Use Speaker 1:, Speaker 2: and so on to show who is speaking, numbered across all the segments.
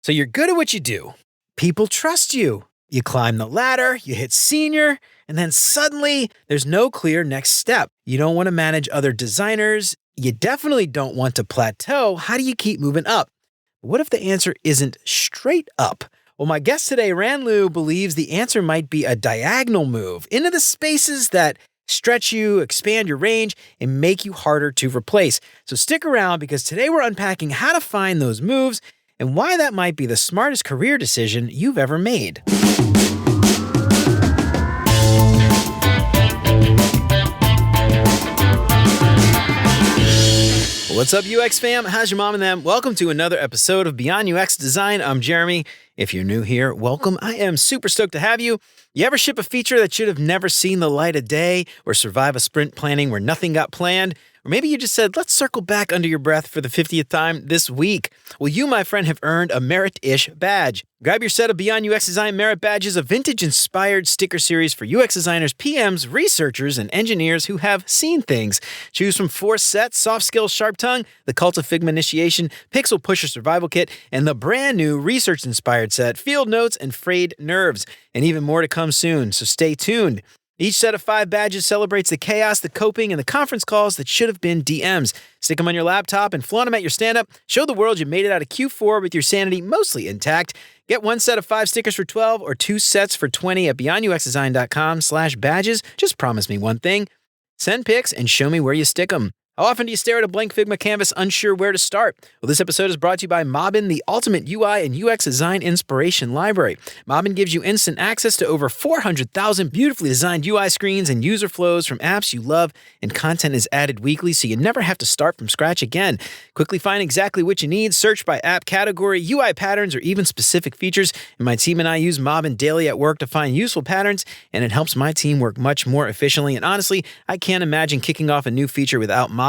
Speaker 1: So you're good at what you do. People trust you. You climb the ladder, you hit senior, and then suddenly there's no clear next step. You don't want to manage other designers. You definitely don't want to plateau. How do you keep moving up? What if the answer isn't straight up? Well, my guest today, Ran Liu, believes the answer might be a diagonal move into the spaces that stretch you, expand your range, and make you harder to replace. So stick around because today we're unpacking how to find those moves and why that might be the smartest career decision you've ever made. What's up, UX fam? How's your mom and them? Welcome to another episode of Beyond UX Design. I'm Jeremy. If you're new here, welcome. I am super stoked to have you. You ever ship a feature that should have never seen the light of day, or survive a sprint planning where nothing got planned? Or maybe you just said, let's circle back under your breath for the 50th time this week. Well, you, my friend, have earned a Merit-ish badge. Grab your set of Beyond UX Design Merit Badges, a vintage-inspired sticker series for UX designers, PMs, researchers, and engineers who have seen things. Choose from 4 sets: Soft Skills Sharp Tongue, the Cult of Figma Initiation, Pixel Pusher Survival Kit, and the brand new research-inspired set, Field Notes and Frayed Nerves. And even more to come soon, so stay tuned. Each set of 5 badges celebrates the chaos, the coping, and the conference calls that should have been DMs. Stick them on your laptop and flaunt them at your stand-up. Show the world you made it out of Q4 with your sanity mostly intact. Get 1 set of 5 stickers for $12 or 2 sets for $20 at beyonduxdesign.com/badges. Just promise me one thing. Send pics and show me where you stick them. How often do you stare at a blank Figma canvas unsure where to start? Well, this episode is brought to you by Mobbin, the ultimate UI and UX design inspiration library. Mobbin gives you instant access to over 400,000 beautifully designed UI screens and user flows from apps you love, and content is added weekly so you never have to start from scratch again. Quickly find exactly what you need, search by app category, UI patterns, or even specific features. And my team and I use Mobbin daily at work to find useful patterns, and it helps my team work much more efficiently. And honestly, I can't imagine kicking off a new feature without Mobbin.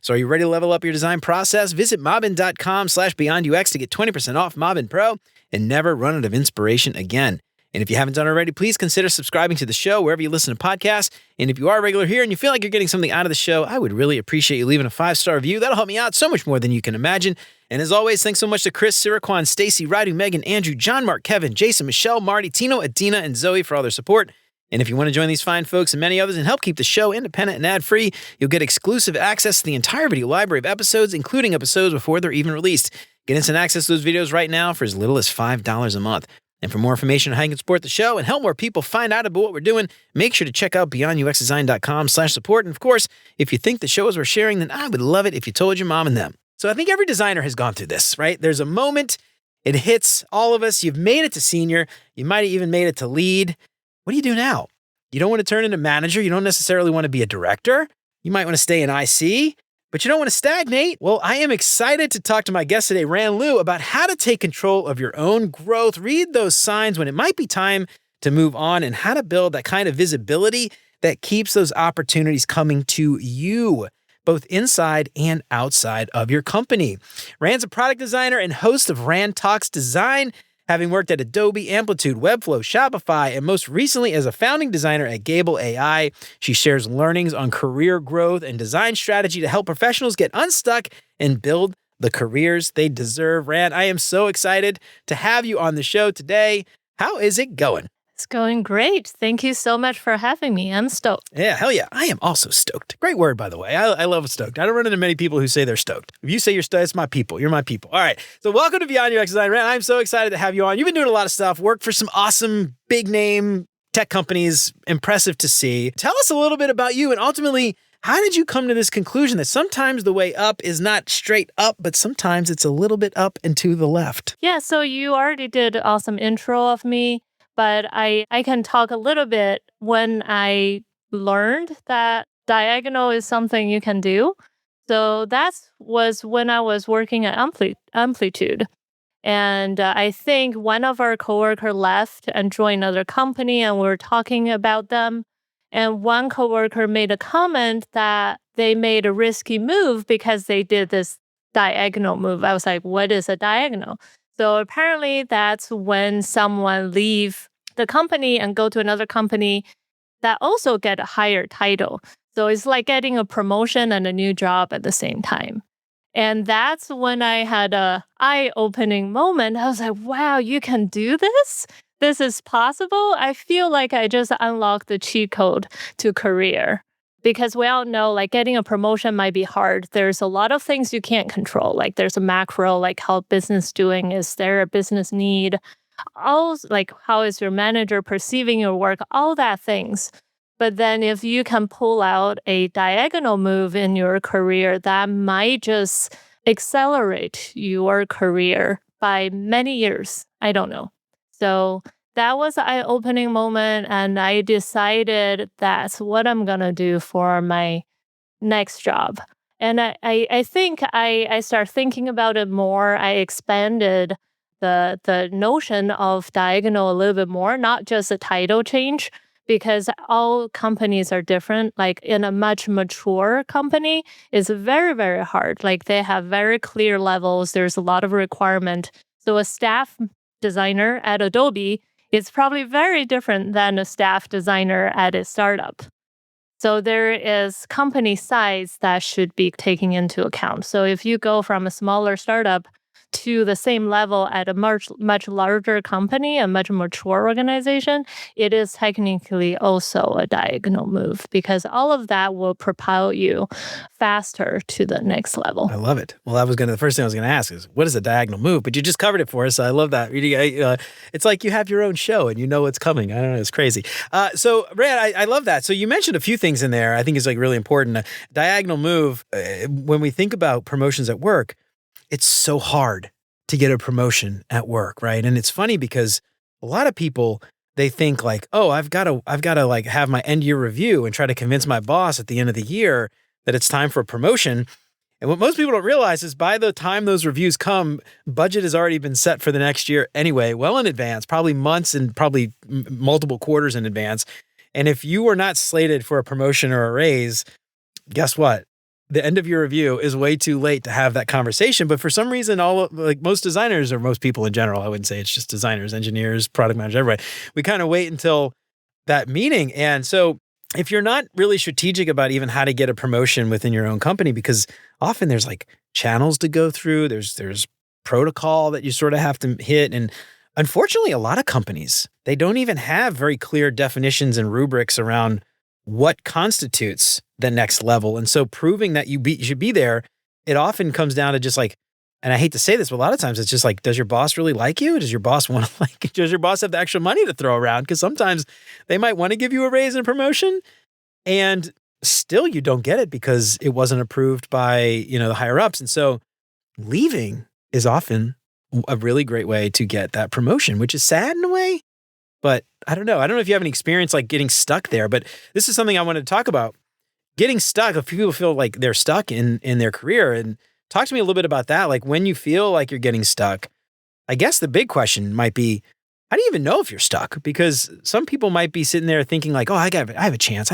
Speaker 1: So are you ready to level up your design process? Visit mobbin.com/beyondux to get 20% off Mobbin Pro and never run out of inspiration again. And if you haven't done it already, please consider subscribing to the show wherever you listen to podcasts. And if you are a regular here and you feel like you're getting something out of the show, I would really appreciate you leaving a 5-star review. That'll help me out so much more than you can imagine. And as always, thanks so much to Chris, Siraquan, Stacy, Radu, Megan, Andrew, John, Mark, Kevin, Jason, Michelle, Marty, Tino, Adina, and Zoe for all their support. And if you want to join these fine folks and many others and help keep the show independent and ad-free, you'll get exclusive access to the entire video library of episodes, including episodes before they're even released. Get instant access to those videos right now for as little as $5 a month. And for more information on how you can support the show and help more people find out about what we're doing, make sure to check out beyonduxdesign.com/support. And of course, if you think the show is worth sharing, then I would love it if you told your mom and them. So I think every designer has gone through this, right? There's a moment, it hits all of us. You've made it to senior. You might have even made it to lead. What do you do now? You don't want to turn into manager. You don't necessarily want to be a director. You might want to stay in IC, but you don't want to stagnate. Well, I am excited to talk to my guest today, Ran Liu, about how to take control of your own growth, read those signs when it might be time to move on, and how to build that kind of visibility that keeps those opportunities coming to you, both inside and outside of your company. Ran's a product designer and host of Ran Talks Design, having worked at Adobe, Amplitude, Webflow, Shopify, and most recently as a founding designer at Gable AI. She shares learnings on career growth and design strategy to help professionals get unstuck and build the careers they deserve. Ran, I am so excited to have you on the show today. How is it going?
Speaker 2: It's going great. Thank you so much for having me. I'm stoked.
Speaker 1: Yeah, hell yeah. I am also stoked. Great word, by the way. I love stoked. I don't run into many people who say they're stoked. If you say you're stoked, it's my people. You're my people. All right. So welcome to Beyond UX Design. Ran, I'm so excited to have you on. You've been doing a lot of stuff, worked for some awesome big name tech companies. Impressive to see. Tell us a little bit about you and ultimately, how did you come to this conclusion that sometimes the way up is not straight up, but sometimes it's a little bit up and to the left?
Speaker 2: Yeah, so you already did an awesome intro of me, but I can talk a little bit when I learned that diagonal is something you can do. So that was when I was working at Amplitude. And I think one of our coworkers left and joined another company, and we were talking about them. And one coworker made a comment that they made a risky move because they did this diagonal move. I was like, what is a diagonal? So apparently that's when someone leave the company and go to another company that also get a higher title. So it's like getting a promotion and a new job at the same time. And that's when I had a eye-opening moment. I was like, wow, you can do this? This is possible? I feel like I just unlocked the cheat code to career. Because we all know like getting a promotion might be hard. There's a lot of things you can't control. Like there's a macro, like how business doing, is there a business need? All like how is your manager perceiving your work, all that things. But then if you can pull out a diagonal move in your career, that might just accelerate your career by many years. I don't know. So that was an eye-opening moment, and I decided that's what I'm gonna do for my next job. And I think I start thinking about it more. I expanded the notion of diagonal a little bit more, not just a title change, because all companies are different. Like in a much mature company, it's very, very hard. Like they have very clear levels. There's a lot of requirement. So a staff designer at Adobe is probably very different than a staff designer at a startup. So there is company size that should be taken into account. So if you go from a smaller startup to the same level at a much larger company, a much mature organization, it is technically also a diagonal move because all of that will propel you faster to the next level.
Speaker 1: I love it. Well, the first thing I was going to ask is, what is a diagonal move? But you just covered it for us. So I love that. It's like you have your own show and you know what's coming. I don't know. It's crazy. So Ran, I love that. So you mentioned a few things in there I think is like really important. A diagonal move, when we think about promotions at work, it's so hard to get a promotion at work, right? And it's funny because a lot of people, they think like, oh, I've got to like have my end year review and try to convince my boss at the end of the year that it's time for a promotion. And what most people don't realize is by the time those reviews come, budget has already been set for the next year anyway, well in advance, probably months and probably multiple quarters in advance. And if you were not slated for a promotion or a raise, guess what? The end of your review is way too late to have that conversation. But for some reason, most designers or most people in general, I wouldn't say it's just designers, engineers, product managers, everybody, we kind of wait until that meeting. And so if you're not really strategic about even how to get a promotion within your own company, because often there's like channels to go through, there's protocol that you sort of have to hit. And unfortunately, a lot of companies, they don't even have very clear definitions and rubrics around what constitutes the next level. And so proving that you should be there, it often comes down to just like, and I hate to say this, but a lot of times it's just like, does your boss really like you? Does your boss want to does your boss have the extra money to throw around? Because sometimes they might want to give you a raise and a promotion and still you don't get it because it wasn't approved by, the higher ups. And so leaving is often a really great way to get that promotion, which is sad in a way. But I don't know. I don't know if you have any experience like getting stuck there, but this is something I wanted to talk about. Getting stuck, if people feel like they're stuck in their career, and talk to me a little bit about that. Like when you feel like you're getting stuck, I guess the big question might be, how do you even know if you're stuck? Because some people might be sitting there thinking like, oh, I have a chance.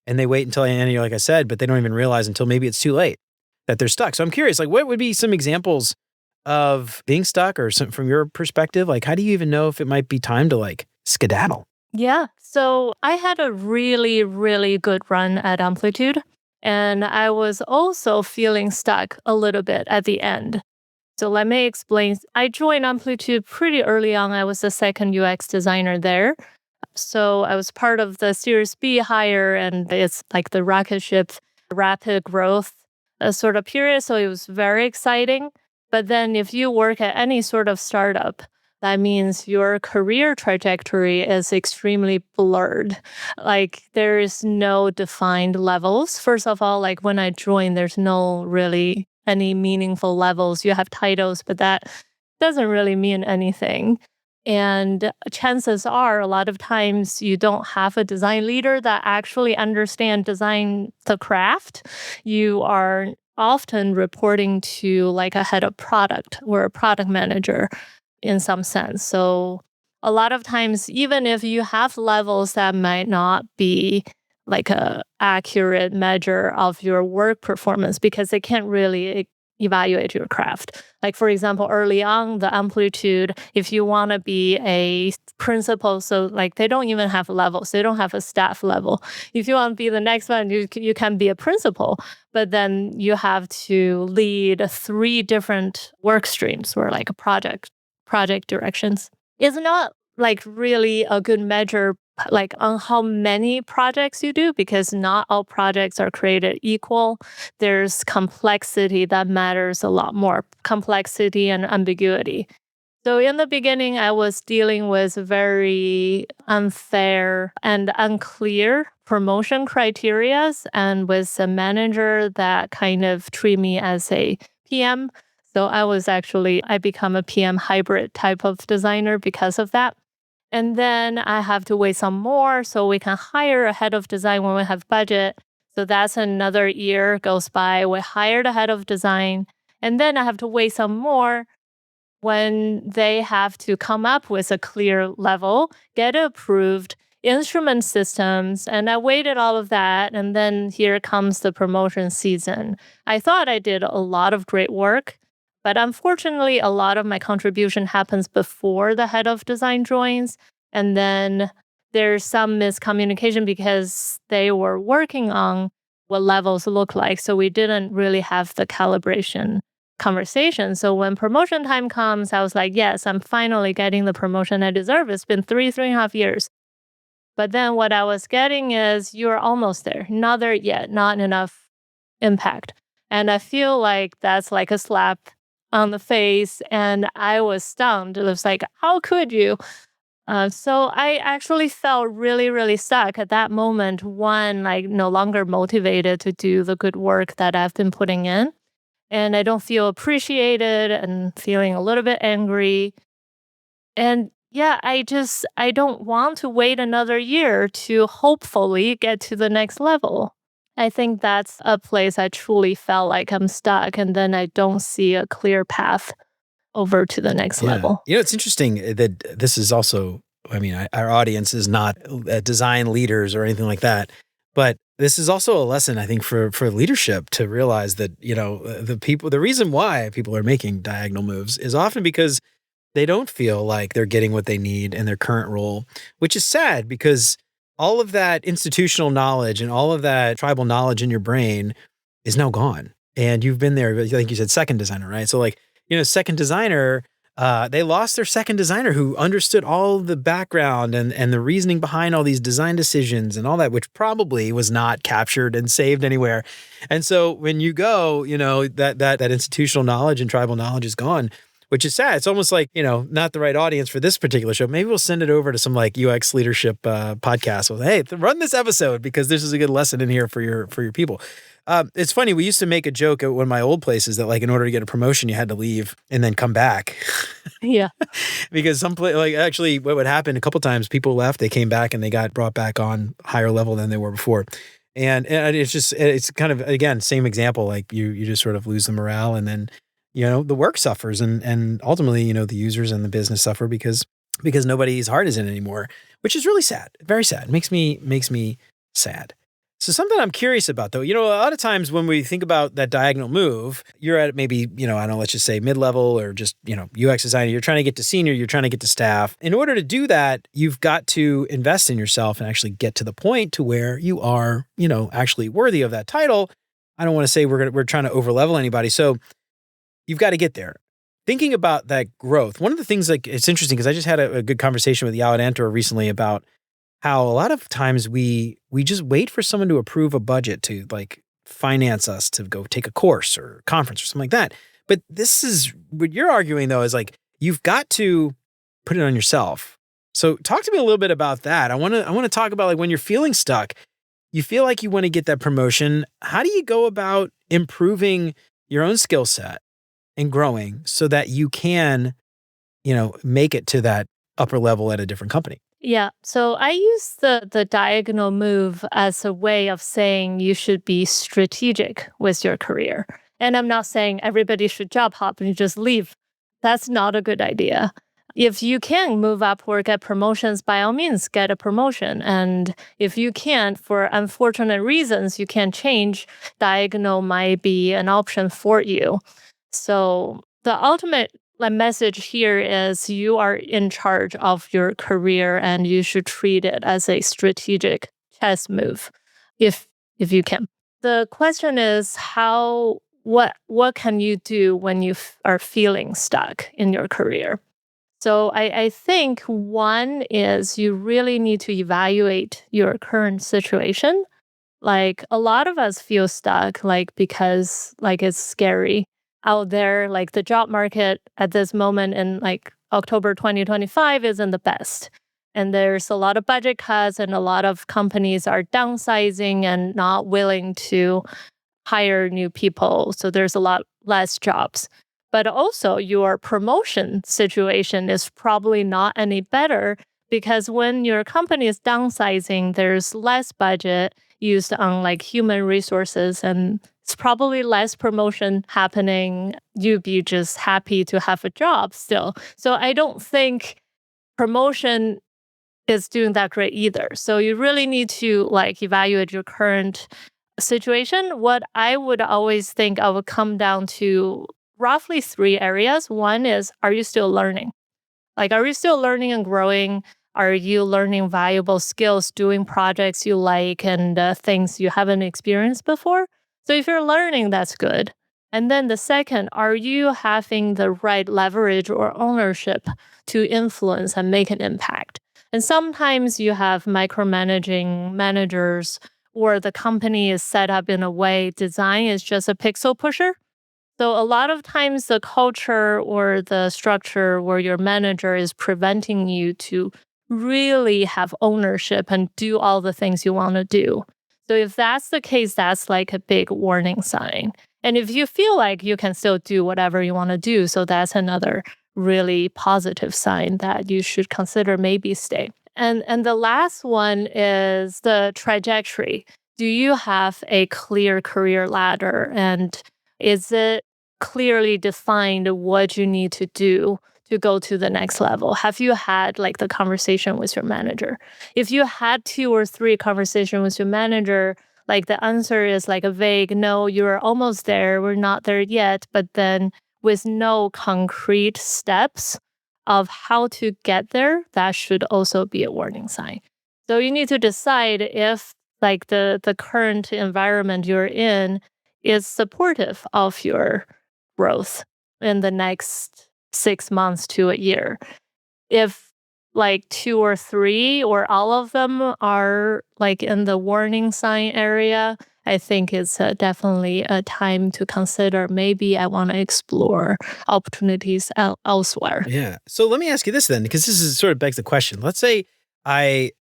Speaker 1: And they wait until the end of the year, like I said, but they don't even realize until maybe it's too late that they're stuck. So I'm curious, like what would be some examples of being stuck or some, from your perspective? Like, how do you even know if it might be time to like skedaddle?
Speaker 2: Yeah. So I had a really, really good run at Amplitude. And I was also feeling stuck a little bit at the end. So let me explain. I joined Amplitude pretty early on. I was the second UX designer there. So I was part of the Series B hire, and it's like the rocket ship, rapid growth sort of period. So it was very exciting. But then if you work at any sort of startup, that means your career trajectory is extremely blurred. Like there is no defined levels. First of all, like when I joined, there's no really any meaningful levels. You have titles, but that doesn't really mean anything. And chances are a lot of times you don't have a design leader that actually understand design the craft. You are often reporting to like a head of product or a product manager in some sense. So a lot of times, even if you have levels that might not be like a accurate measure of your work performance, because they can't really evaluate your craft. Like, for example, early on, the amplitude, if you want to be a principal, so like they don't even have levels, they don't have a staff level. If you want to be the next one, you can be a principal, but then you have to lead 3 different work streams or like a project directions. It's not like really a good measure like on how many projects you do because not all projects are created equal. There's complexity that matters a lot more, complexity and ambiguity. So in the beginning, I was dealing with very unfair and unclear promotion criterias and with a manager that kind of treat me as a PM. So I become a PM hybrid type of designer because of that. And then I have to wait some more so we can hire a head of design when we have budget. So that's another year goes by. We hired a head of design. And then I have to wait some more when they have to come up with a clear level, get approved, instrument systems. And I waited all of that. And then here comes the promotion season. I thought I did a lot of great work. But unfortunately, a lot of my contribution happens before the head of design joins. And then there's some miscommunication because they were working on what levels look like. So we didn't really have the calibration conversation. So when promotion time comes, I was like, yes, I'm finally getting the promotion I deserve. It's been 3.5 years. But then what I was getting is you're almost there, not there yet, not enough impact. And I feel like that's like a slap on the face. And I was stunned. It was like, how could you? So I actually felt really, really stuck at that moment. One, like no longer motivated to do the good work that I've been putting in. And I don't feel appreciated and feeling a little bit angry. And yeah, I don't want to wait another year to hopefully get to the next level. I think that's a place I truly felt like I'm stuck and then I don't see a clear path over to the next level.
Speaker 1: It's interesting that this is also, our audience is not design leaders or anything like that, but this is also a lesson, I think, for leadership to realize that, the reason why people are making diagonal moves is often because they don't feel like they're getting what they need in their current role, which is sad because all of that institutional knowledge and all of that tribal knowledge in your brain is now gone. And you've been there, like you said, second designer, right? So like, second designer, they lost their second designer who understood all the background and the reasoning behind all these design decisions and all that, which probably was not captured and saved anywhere. And so when you go, that institutional knowledge and tribal knowledge is gone, which is sad. It's almost like, not the right audience for this particular show. Maybe we'll send it over to some like UX leadership podcast. Well, hey, run this episode because this is a good lesson in here for your people. It's funny. We used to make a joke at one of my old places that like in order to get a promotion, you had to leave and then come back.
Speaker 2: Yeah.
Speaker 1: Because actually what would happen a couple times, people left, they came back and they got brought back on higher level than they were before. And it's kind of, again, same example, like you just sort of lose the morale and then, the work suffers and ultimately, the users and the business suffer because nobody's heart is in it anymore, which is really sad, very sad. It makes me sad. So something I'm curious about though, a lot of times when we think about that diagonal move, you're at maybe, let's just say mid-level or just, UX designer, you're trying to get to senior, you're trying to get to staff. In order to do that, you've got to invest in yourself and actually get to the point to where you are, actually worthy of that title. I don't want to say we're trying to over-level anybody. So you've got to get there. Thinking about that growth, one of the things like it's interesting because I just had a good conversation with Yao Antor recently about how a lot of times we just wait for someone to approve a budget to like finance us to go take a course or conference or something like that. But this is what you're arguing though is like you've got to put it on yourself. So talk to me a little bit about that. I want to talk about like when you're feeling stuck, you feel like you want to get that promotion. How do you go about improving your own skill set and growing so that you can, make it to that upper level at a different company?
Speaker 2: Yeah. So I use the diagonal move as a way of saying you should be strategic with your career. And I'm not saying everybody should job hop and just leave. That's not a good idea. If you can move up or get promotions, by all means, get a promotion. And if you can't, for unfortunate reasons, you can't change, diagonal might be an option for you. So the ultimate message here is you are in charge of your career and you should treat it as a strategic chess move if if you can. The question is what can you do when you are feeling stuck in your career? So I think one is you really need to evaluate your current situation. Like a lot of us feel stuck, like because like it's scary out there. Like the job market at this moment in like October 2025 isn't the best. And there's a lot of budget cuts, and a lot of companies are downsizing and not willing to hire new people. So there's a lot less jobs. But also, your promotion situation is probably not any better because when your company is downsizing, there's less budget used on like human resources, and it's probably less promotion happening. You'd be just happy to have a job still. So I don't think promotion is doing that great either. So you really need to like evaluate your current situation. What I would always think I would come down to roughly three areas. One is, are you still learning? Like, are you still learning and growing? Are you learning valuable skills, doing projects you like and things you haven't experienced before? So, if you're learning, that's good. And then the second, are you having the right leverage or ownership to influence and make an impact? And sometimes you have micromanaging managers, or the company is set up in a way design is just a pixel pusher. So a lot of times the culture or the structure where your manager is preventing you to really have ownership and do all the things you want to do. So if that's the case, that's like a big warning sign. And if you feel like you can still do whatever you want to do, so that's another really positive sign that you should consider maybe stay. And the last one is the trajectory. Do you have a clear career ladder, and is it clearly defined what you need to do to go to the next level? Have you had like the conversation with your manager? If you had two or three conversations with your manager, like the answer is like a vague no, you're almost there, we're not there yet, but then with no concrete steps of how to get there, that should also be a warning sign. So you need to decide if like the current environment you're in is supportive of your growth in the next 6 months to a year. If like two or three or all of them are like in the warning sign area, I think it's definitely a time to consider maybe I want to explore opportunities elsewhere.
Speaker 1: Yeah. So let me ask you this then, because this is sort of begs the question. Let's say I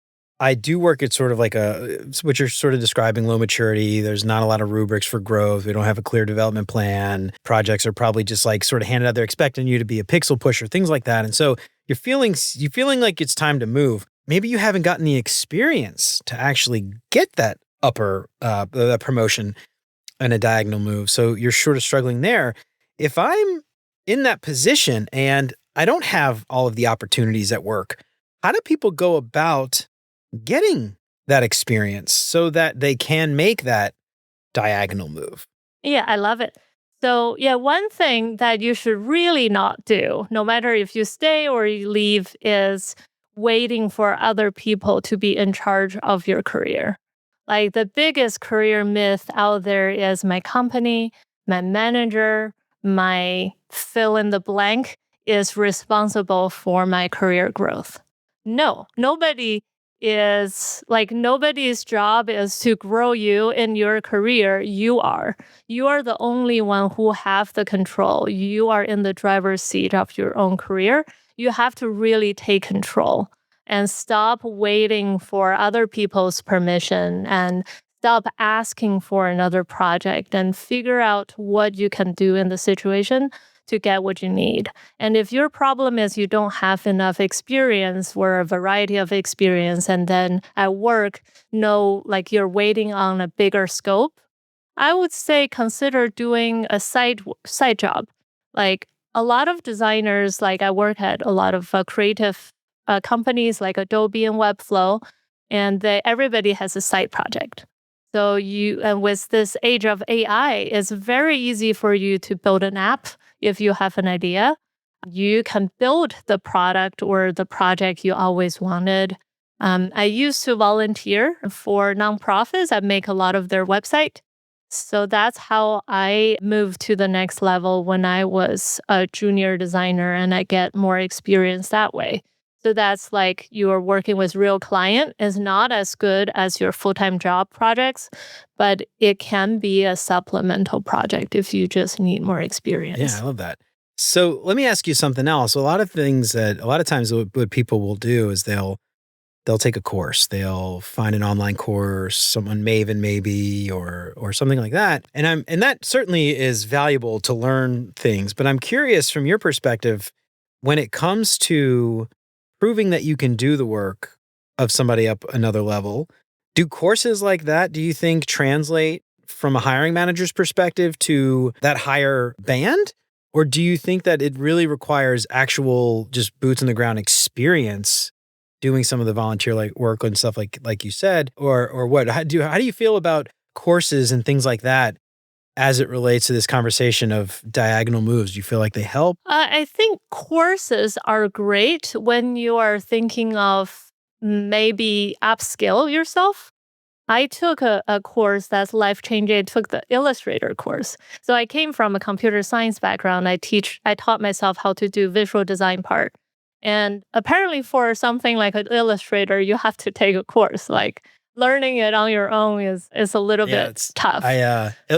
Speaker 1: I do work at sort of like what you're sort of describing, low maturity. There's not a lot of rubrics for growth. We don't have a clear development plan. Projects are probably just like sort of handed out. They're expecting you to be a pixel pusher, things like that. And so you're feeling like it's time to move. Maybe you haven't gotten the experience to actually get that upper promotion and a diagonal move. So you're sort of struggling there. If I'm in that position and I don't have all of the opportunities at work, how do people go about getting that experience so that they can make that diagonal move?
Speaker 2: Yeah, I love it. So, yeah, one thing that you should really not do, no matter if you stay or you leave, is waiting for other people to be in charge of your career. Like the biggest career myth out there is my company, my manager, my fill in the blank is responsible for my career growth. No, nobody's job is to grow you in your career. You are the only one who have the control. You are in the driver's seat of your own career. You have to really take control and stop waiting for other people's permission and stop asking for another project and figure out what you can do in the situation to get what you need. And if your problem is you don't have enough experience or a variety of experience, and then at work, no, like you're waiting on a bigger scope, I would say consider doing a side job. Like a lot of designers, like I work at a lot of creative companies like Adobe and Webflow, and everybody has a side project. So and with this age of AI, it's very easy for you to build an app if you have an idea. You can build the product or the project you always wanted. I used to volunteer for nonprofits. I make a lot of their website. So that's how I moved to the next level when I was a junior designer and I get more experience that way. So that's like you are working with real client is not as good as your full-time job projects, but it can be a supplemental project if you just need more
Speaker 1: Yeah,
Speaker 2: experience.
Speaker 1: I love that. So let me ask you something else. A lot of times what people will do is they'll take a course. They'll find an online course, someone Maven maybe, or something like that. And that certainly is valuable to learn things. But I'm curious from your perspective, when it comes to proving that you can do the work of somebody up another level, do courses like that, do you think translate from a hiring manager's perspective to that higher band? Or do you think that it really requires actual just boots on the ground experience doing some of the volunteer like work and stuff like you said, or what? How do you feel about courses and things like that as it relates to this conversation of diagonal moves? Do you feel like they help?
Speaker 2: I think courses are great when you are thinking of maybe upskill yourself. I took a course that's life changing. I took the Illustrator course. So I came from a computer science background. I taught myself how to do visual design part. And apparently for something like an Illustrator, you have to take a course. Like learning it on your own is a little
Speaker 1: Yeah,
Speaker 2: bit
Speaker 1: it's
Speaker 2: tough.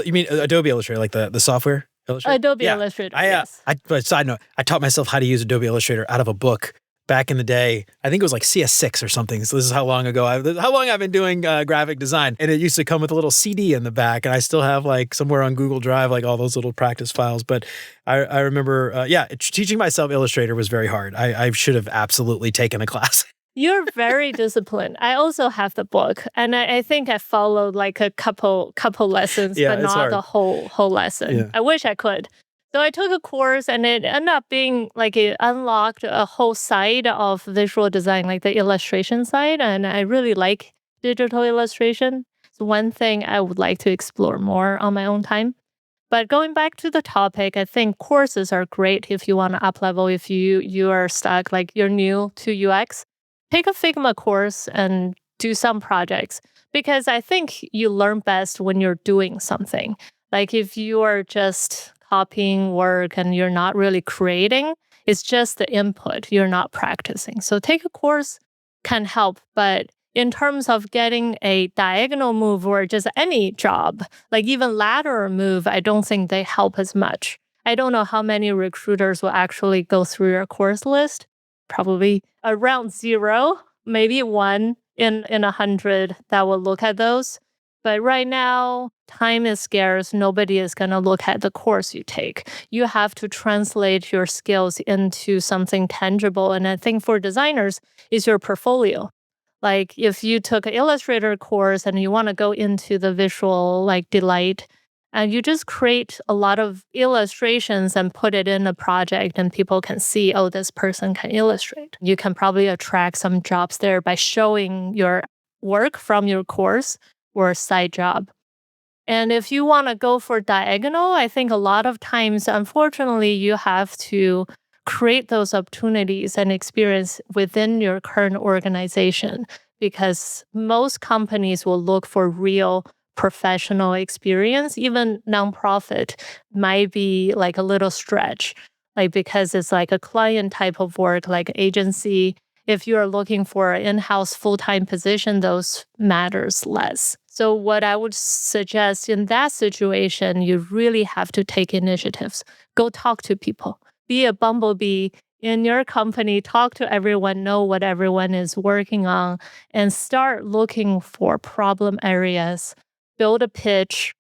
Speaker 1: you mean Adobe Illustrator, like the software Illustrator?
Speaker 2: Adobe
Speaker 1: Yeah.
Speaker 2: Illustrator, yes.
Speaker 1: But side note, I taught myself how to use Adobe Illustrator out of a book back in the day. I think it was like CS6 or something. So this is how long ago how long I've been doing graphic design. And it used to come with a little CD in the back, and I still have like somewhere on Google Drive like all those little practice files. But I remember, teaching myself Illustrator was very hard. I should have absolutely taken a class.
Speaker 2: You're very disciplined. I also have the book, and I think I followed like a couple lessons,
Speaker 1: Yeah,
Speaker 2: but
Speaker 1: it's
Speaker 2: not
Speaker 1: hard.
Speaker 2: the whole lesson.
Speaker 1: Yeah.
Speaker 2: I wish I could. So I took a course, and it ended up being like it unlocked a whole side of visual design, like the illustration side, and I really like digital illustration. It's one thing I would like to explore more on my own time. But going back to the topic, I think courses are great if you want to up level. If you are stuck, like you're new to UX, take a Figma course and do some projects because I think you learn best when you're doing something. Like if you are just copying work and you're not really creating, it's just the input. You're not practicing. So take a course can help, but in terms of getting a diagonal move or just any job, like even lateral move, I don't think they help as much. I don't know how many recruiters will actually go through your course list. Probably around zero, maybe one in 100 that will look at those. But right now, time is scarce. Nobody is going to look at the course you take. You have to translate your skills into something tangible. And I think for designers, is your portfolio. Like if you took an Illustrator course and you want to go into the visual like delight, and you just create a lot of illustrations and put it in a project and people can see, oh, this person can illustrate. You can probably attract some jobs there by showing your work from your course or side job. And if you want to go for diagonal, I think a lot of times, unfortunately, you have to create those opportunities and experience within your current organization because most companies will look for real professional experience. Even nonprofit might be like a little stretch, like because it's like a client type of work, like agency. If you are looking for an in-house full-time position, those matters less. So what I would suggest in that situation, you really have to take initiatives. Go talk to people. Be a bumblebee in your company, talk to everyone, know what everyone is working on, and start looking for problem areas. Build a pitch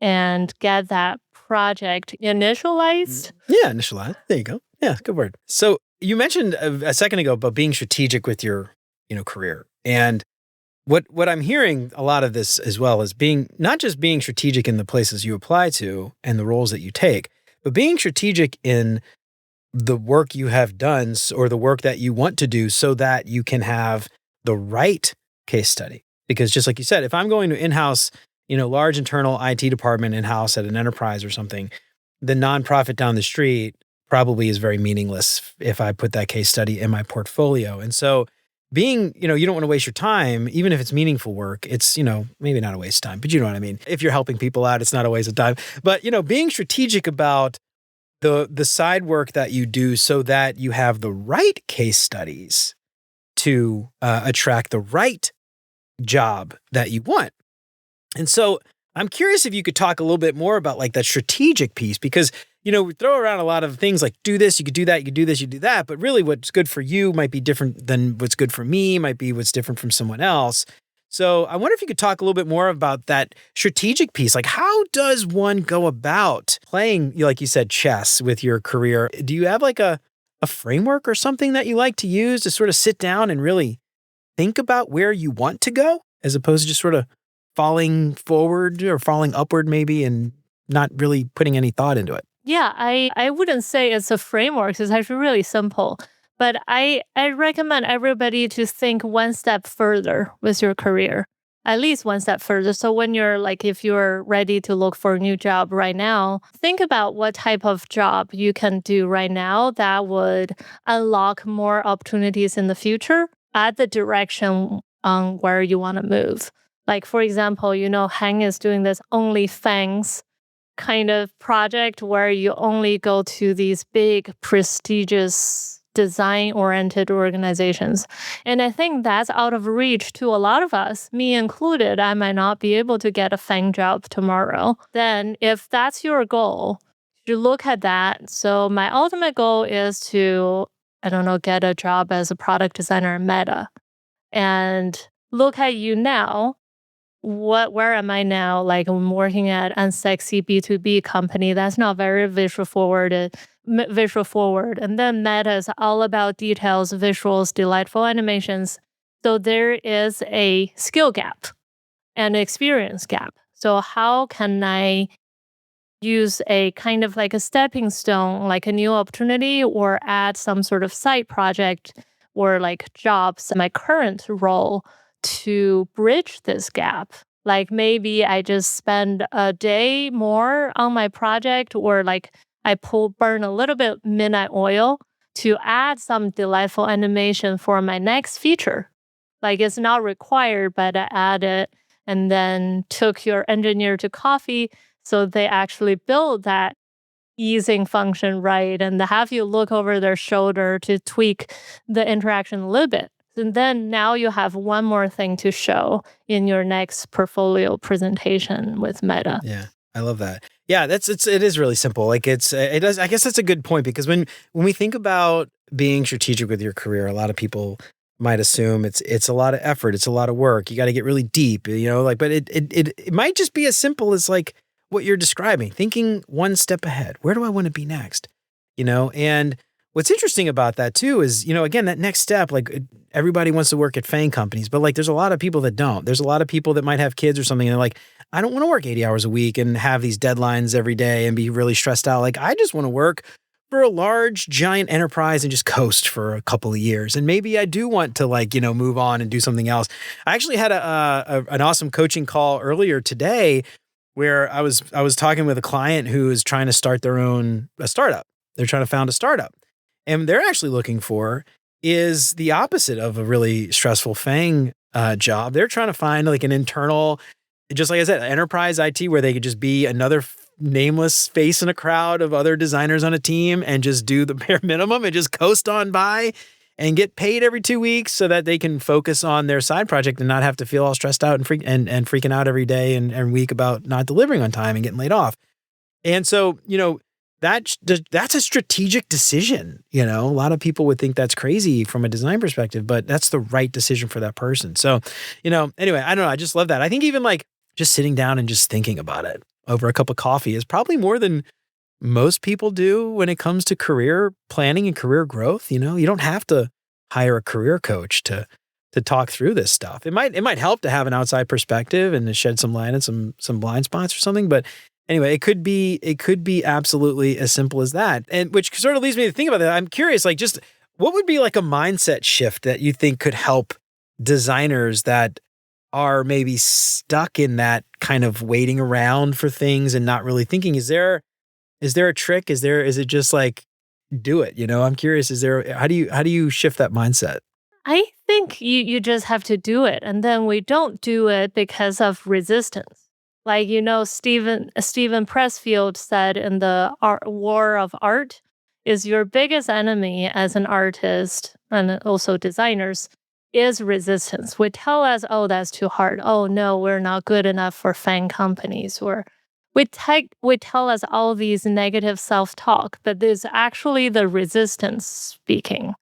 Speaker 2: and get that project initialized.
Speaker 1: Yeah, initialize. There you go. Yeah, good word. So you mentioned a second ago about being strategic with your, career. And what I'm hearing a lot of this as well is being not just being strategic in the places you apply to and the roles that you take, but being strategic in the work you have done or the work that you want to do so that you can have the right case study. Because just like you said, if I'm going to in-house large internal IT department in-house at an enterprise or something, the nonprofit down the street probably is very meaningless if I put that case study in my portfolio. And so you don't want to waste your time, even if it's meaningful work. It's, maybe not a waste of time, but you know what I mean? If you're helping people out, it's not a waste of time. But, being strategic about the side work that you do so that you have the right case studies to attract the right job that you want. And so I'm curious if you could talk a little bit more about like that strategic piece, because, we throw around a lot of things like do this, you could do that, you could do this, you could do that. But really what's good for you might be different than what's good for me, might be what's different from someone else. So I wonder if you could talk a little bit more about that strategic piece. Like, how does one go about playing, like you said, chess with your career? Do you have like a framework or something that you like to use to sort of sit down and really think about where you want to go, as opposed to just sort of falling forward or falling upward maybe and not really putting any thought into it?
Speaker 2: Yeah, I wouldn't say it's a framework. It's actually really simple. But I recommend everybody to think one step further with your career, at least one step further. So when if you're ready to look for a new job right now, think about what type of job you can do right now that would unlock more opportunities in the future at the direction on where you want to move. Like, for example, Hang is doing this OnlyFans kind of project where you only go to these big, prestigious, design-oriented organizations. And I think that's out of reach to a lot of us, me included. I might not be able to get a FANG job tomorrow. Then if that's your goal, you look at that. So my ultimate goal is to, get a job as a product designer in Meta. And look at you now. Where am I now? Like, I'm working at unsexy B2B company that's not very visual forward. And then Meta is all about details, visuals, delightful animations. So there is a skill gap and experience gap. So how can I use a kind of like a stepping stone, like a new opportunity, or add some sort of side project or like jobs in my current role to bridge this gap? Like, maybe I just spend a day more on my project, or like I burn a little bit midnight oil to add some delightful animation for my next feature. Like, it's not required, but I add it and then took your engineer to coffee so they actually build that easing function right and have you look over their shoulder to tweak the interaction a little bit. And then now you have one more thing to show in your next portfolio presentation with Meta.
Speaker 1: Yeah, I love that. Yeah, it is really simple. Like it does. I guess that's a good point, because when we think about being strategic with your career, a lot of people might assume it's a lot of effort, it's a lot of work. You got to get really deep, but it might just be as simple as like what you're describing, thinking one step ahead. Where do I want to be next? And what's interesting about that too is, again, that next step, like everybody wants to work at FANG companies, but like there's a lot of people that don't. There's a lot of people that might have kids or something and they're like, I don't want to work 80 hours a week and have these deadlines every day and be really stressed out. Like, I just want to work for a large, giant enterprise and just coast for a couple of years. And maybe I do want to move on and do something else. I actually had an awesome coaching call earlier today where I was talking with a client who is trying to start a startup. They're trying to found a startup. And they're actually looking for is the opposite of a really stressful FANG job. They're trying to find like an internal, just like I said, enterprise IT where they could just be another nameless face in a crowd of other designers on a team and just do the bare minimum and just coast on by and get paid every 2 weeks so that they can focus on their side project and not have to feel all stressed out and freaking out every day and week about not delivering on time and getting laid off. And so, that's a strategic decision. A lot of people would think that's crazy from a design perspective, but that's the right decision for that person. So, anyway, I don't know. I just love that. I think even like just sitting down and just thinking about it over a cup of coffee is probably more than most people do when it comes to career planning and career growth. You don't have to hire a career coach to talk through this stuff. It might help to have an outside perspective and to shed some light on some blind spots or something, but anyway, it could be absolutely as simple as that. And which sort of leads me to think about that. I'm curious, like, just what would be like a mindset shift that you think could help designers that are maybe stuck in that kind of waiting around for things and not really thinking. Is there a trick? Is it just like do it? I'm curious, how do you shift that mindset?
Speaker 2: I think you just have to do it. And then we don't do it because of resistance. Like, Stephen Pressfield said in the War of Art is your biggest enemy as an artist and also designers is resistance. We tell us, oh, that's too hard. Oh, no, we're not good enough for fan companies. Or we tell us all these negative self-talk, but there's actually the resistance speaking.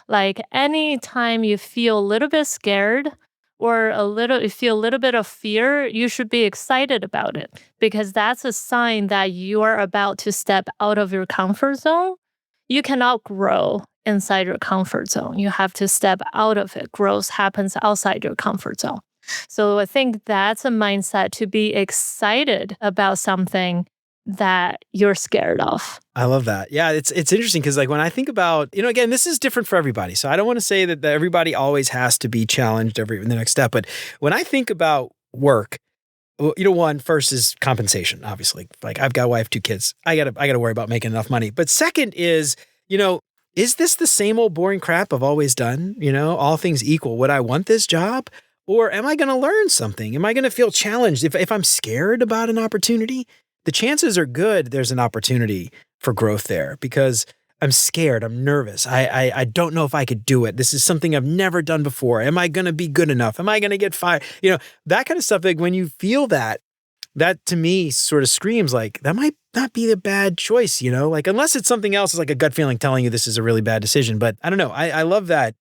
Speaker 2: Like anytime you feel a little bit scared or you feel a little bit of fear, you should be excited about it because that's a sign that you are about to step out of your comfort zone. You cannot grow inside your comfort zone. You have to step out of it. Growth happens outside your comfort zone. So I think that's a mindset to be excited about something that you're scared of.
Speaker 1: I love that. Yeah, it's interesting because like when I think about, again, this is different for everybody. So I don't want to say that everybody always has to be challenged in the next step. But when I think about work, one, first is compensation, obviously. Like I've got a wife, 2 kids. I gotta worry about making enough money. But second is, is this the same old boring crap I've always done? All things equal, would I want this job? Or am I going to learn something? Am I going to feel challenged? If I'm scared about an opportunity, the chances are good there's an opportunity for growth there because I'm scared. I'm nervous. I don't know if I could do it. This is something I've never done before. Am I going to be good enough? Am I going to get fired? That kind of stuff. Like when you feel that to me sort of screams like that might not be a bad choice, like unless it's something else, it's like a gut feeling telling you this is a really bad decision. But I don't know. I love that.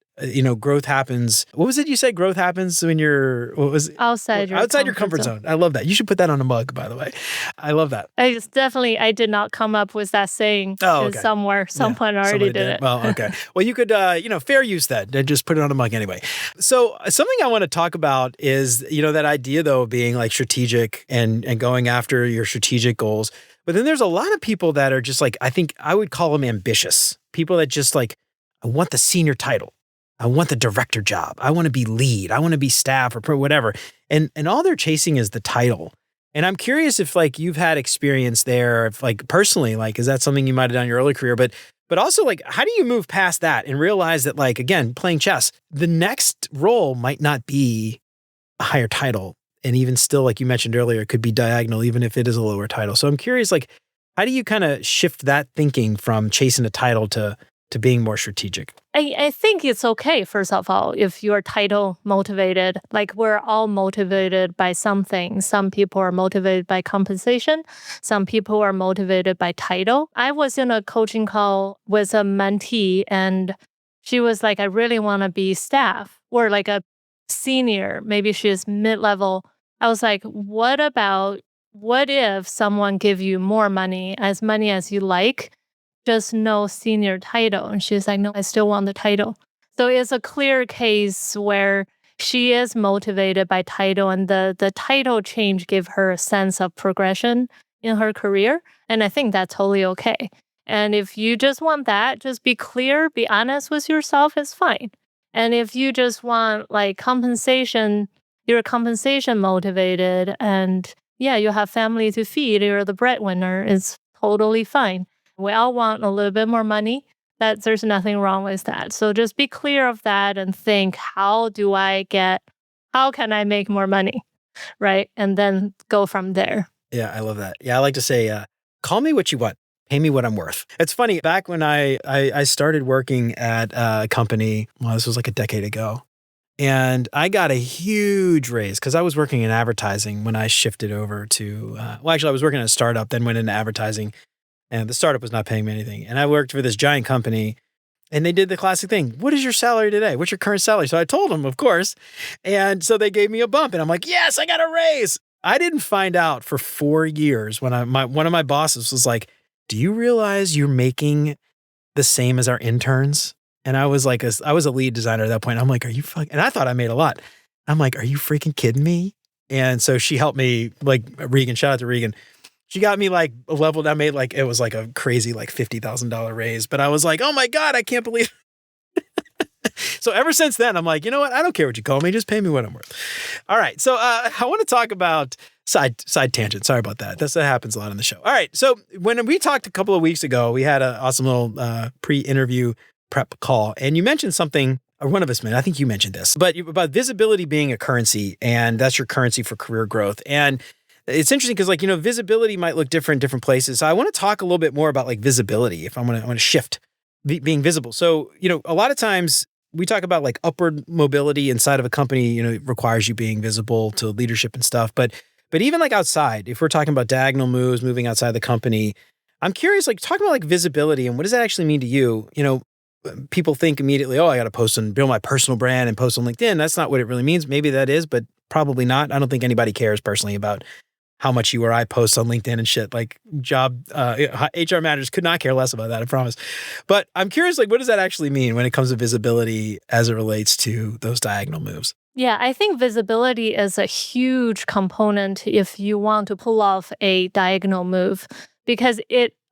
Speaker 1: Growth happens. What was it you said? Growth happens when you're, what was it?
Speaker 2: Outside your
Speaker 1: comfort zone. I love that. You should put that on a mug, by the way. I love that.
Speaker 2: I did not come up with that saying somewhere. Someone already did it.
Speaker 1: Well, okay. Well, you could, fair use that and just put it on a mug anyway. So something I want to talk about is, that idea though of being like strategic and going after your strategic goals. But then there's a lot of people that are just like, I think I would call them ambitious. People that just like, I want the senior title. I want the director job. I want to be lead. I want to be staff or whatever. And all they're chasing is the title. And I'm curious if like you've had experience there, if like personally, like, is that something you might have done in your early career? But also like, how do you move past that and realize that like, again, playing chess, the next role might not be a higher title. And even still, like you mentioned earlier, it could be diagonal, even if it is a lower title. So I'm curious, like, how do you kind of shift that thinking from chasing a title to being more strategic?
Speaker 2: I think it's okay, first of all, if you're title motivated. Like we're all motivated by something. Some people are motivated by compensation. Some people are motivated by title. I was in a coaching call with a mentee and she was like, I really want to be staff or like a senior. Maybe she's mid-level. I was like, what if someone give you more money as you like? Just no senior title. And she's like, no, I still want the title. So it's a clear case where she is motivated by title and the title change gave her a sense of progression in her career. And I think that's totally okay. And if you just want that, just be clear, be honest with yourself, it's fine. And if you just want like compensation, you're compensation motivated and you have family to feed, you're the breadwinner, it's totally fine. We all want a little bit more money. There's nothing wrong with that. So just be clear of that and think, how can I make more money? Right? And then go from there.
Speaker 1: Yeah, I love that. Yeah, I like to say, call me what you want. Pay me what I'm worth. It's funny, back when I started working at a company, well, this was like a decade ago, and I got a huge raise because I was working in advertising when I shifted over to, actually I was working at a startup, then went into advertising. And the startup was not paying me anything. And I worked for this giant company and they did the classic thing. What is your salary today? What's your current salary? So I told them, of course. And so they gave me a bump and I'm like, yes, I got a raise. I didn't find out for 4 years when one of my bosses was like, do you realize you're making the same as our interns? And I was like, I was a lead designer at that point. I'm like, are you fucking, and I thought I made a lot. I'm like, are you freaking kidding me? And so she helped me, like Regan, shout out to Regan. She got me like a level that made like, it was like a crazy like $50,000 raise. But I was like, oh my God, I can't believe So ever since then, I'm like, you know what? I don't care what you call me. Just pay me what I'm worth. All right. So I want to talk about side tangent. Sorry about that. That happens a lot on the show. All right. So when we talked a couple of weeks ago, we had an awesome little pre-interview prep call, and you mentioned something, or one of us, I think you mentioned this, but about visibility being a currency, and that's your currency for career growth. And it's interesting because, like, visibility might look different in different places. So I want to talk a little bit more about like visibility, if I want to shift being visible. So, a lot of times we talk about like upward mobility inside of a company, it requires you being visible to leadership and stuff. But even like outside, if we're talking about diagonal moves, moving outside the company, I'm curious, like talking about like visibility and what does that actually mean to you? People think immediately, oh, I got to post and build my personal brand and post on LinkedIn. That's not what it really means. Maybe that is, but probably not. I don't think anybody cares personally about how much you or I post on LinkedIn and shit. Like HR managers could not care less about that, I promise. But I'm curious, like, what does that actually mean when it comes to visibility as it relates to those diagonal moves?
Speaker 2: Yeah, I think visibility is a huge component if you want to pull off a diagonal move, because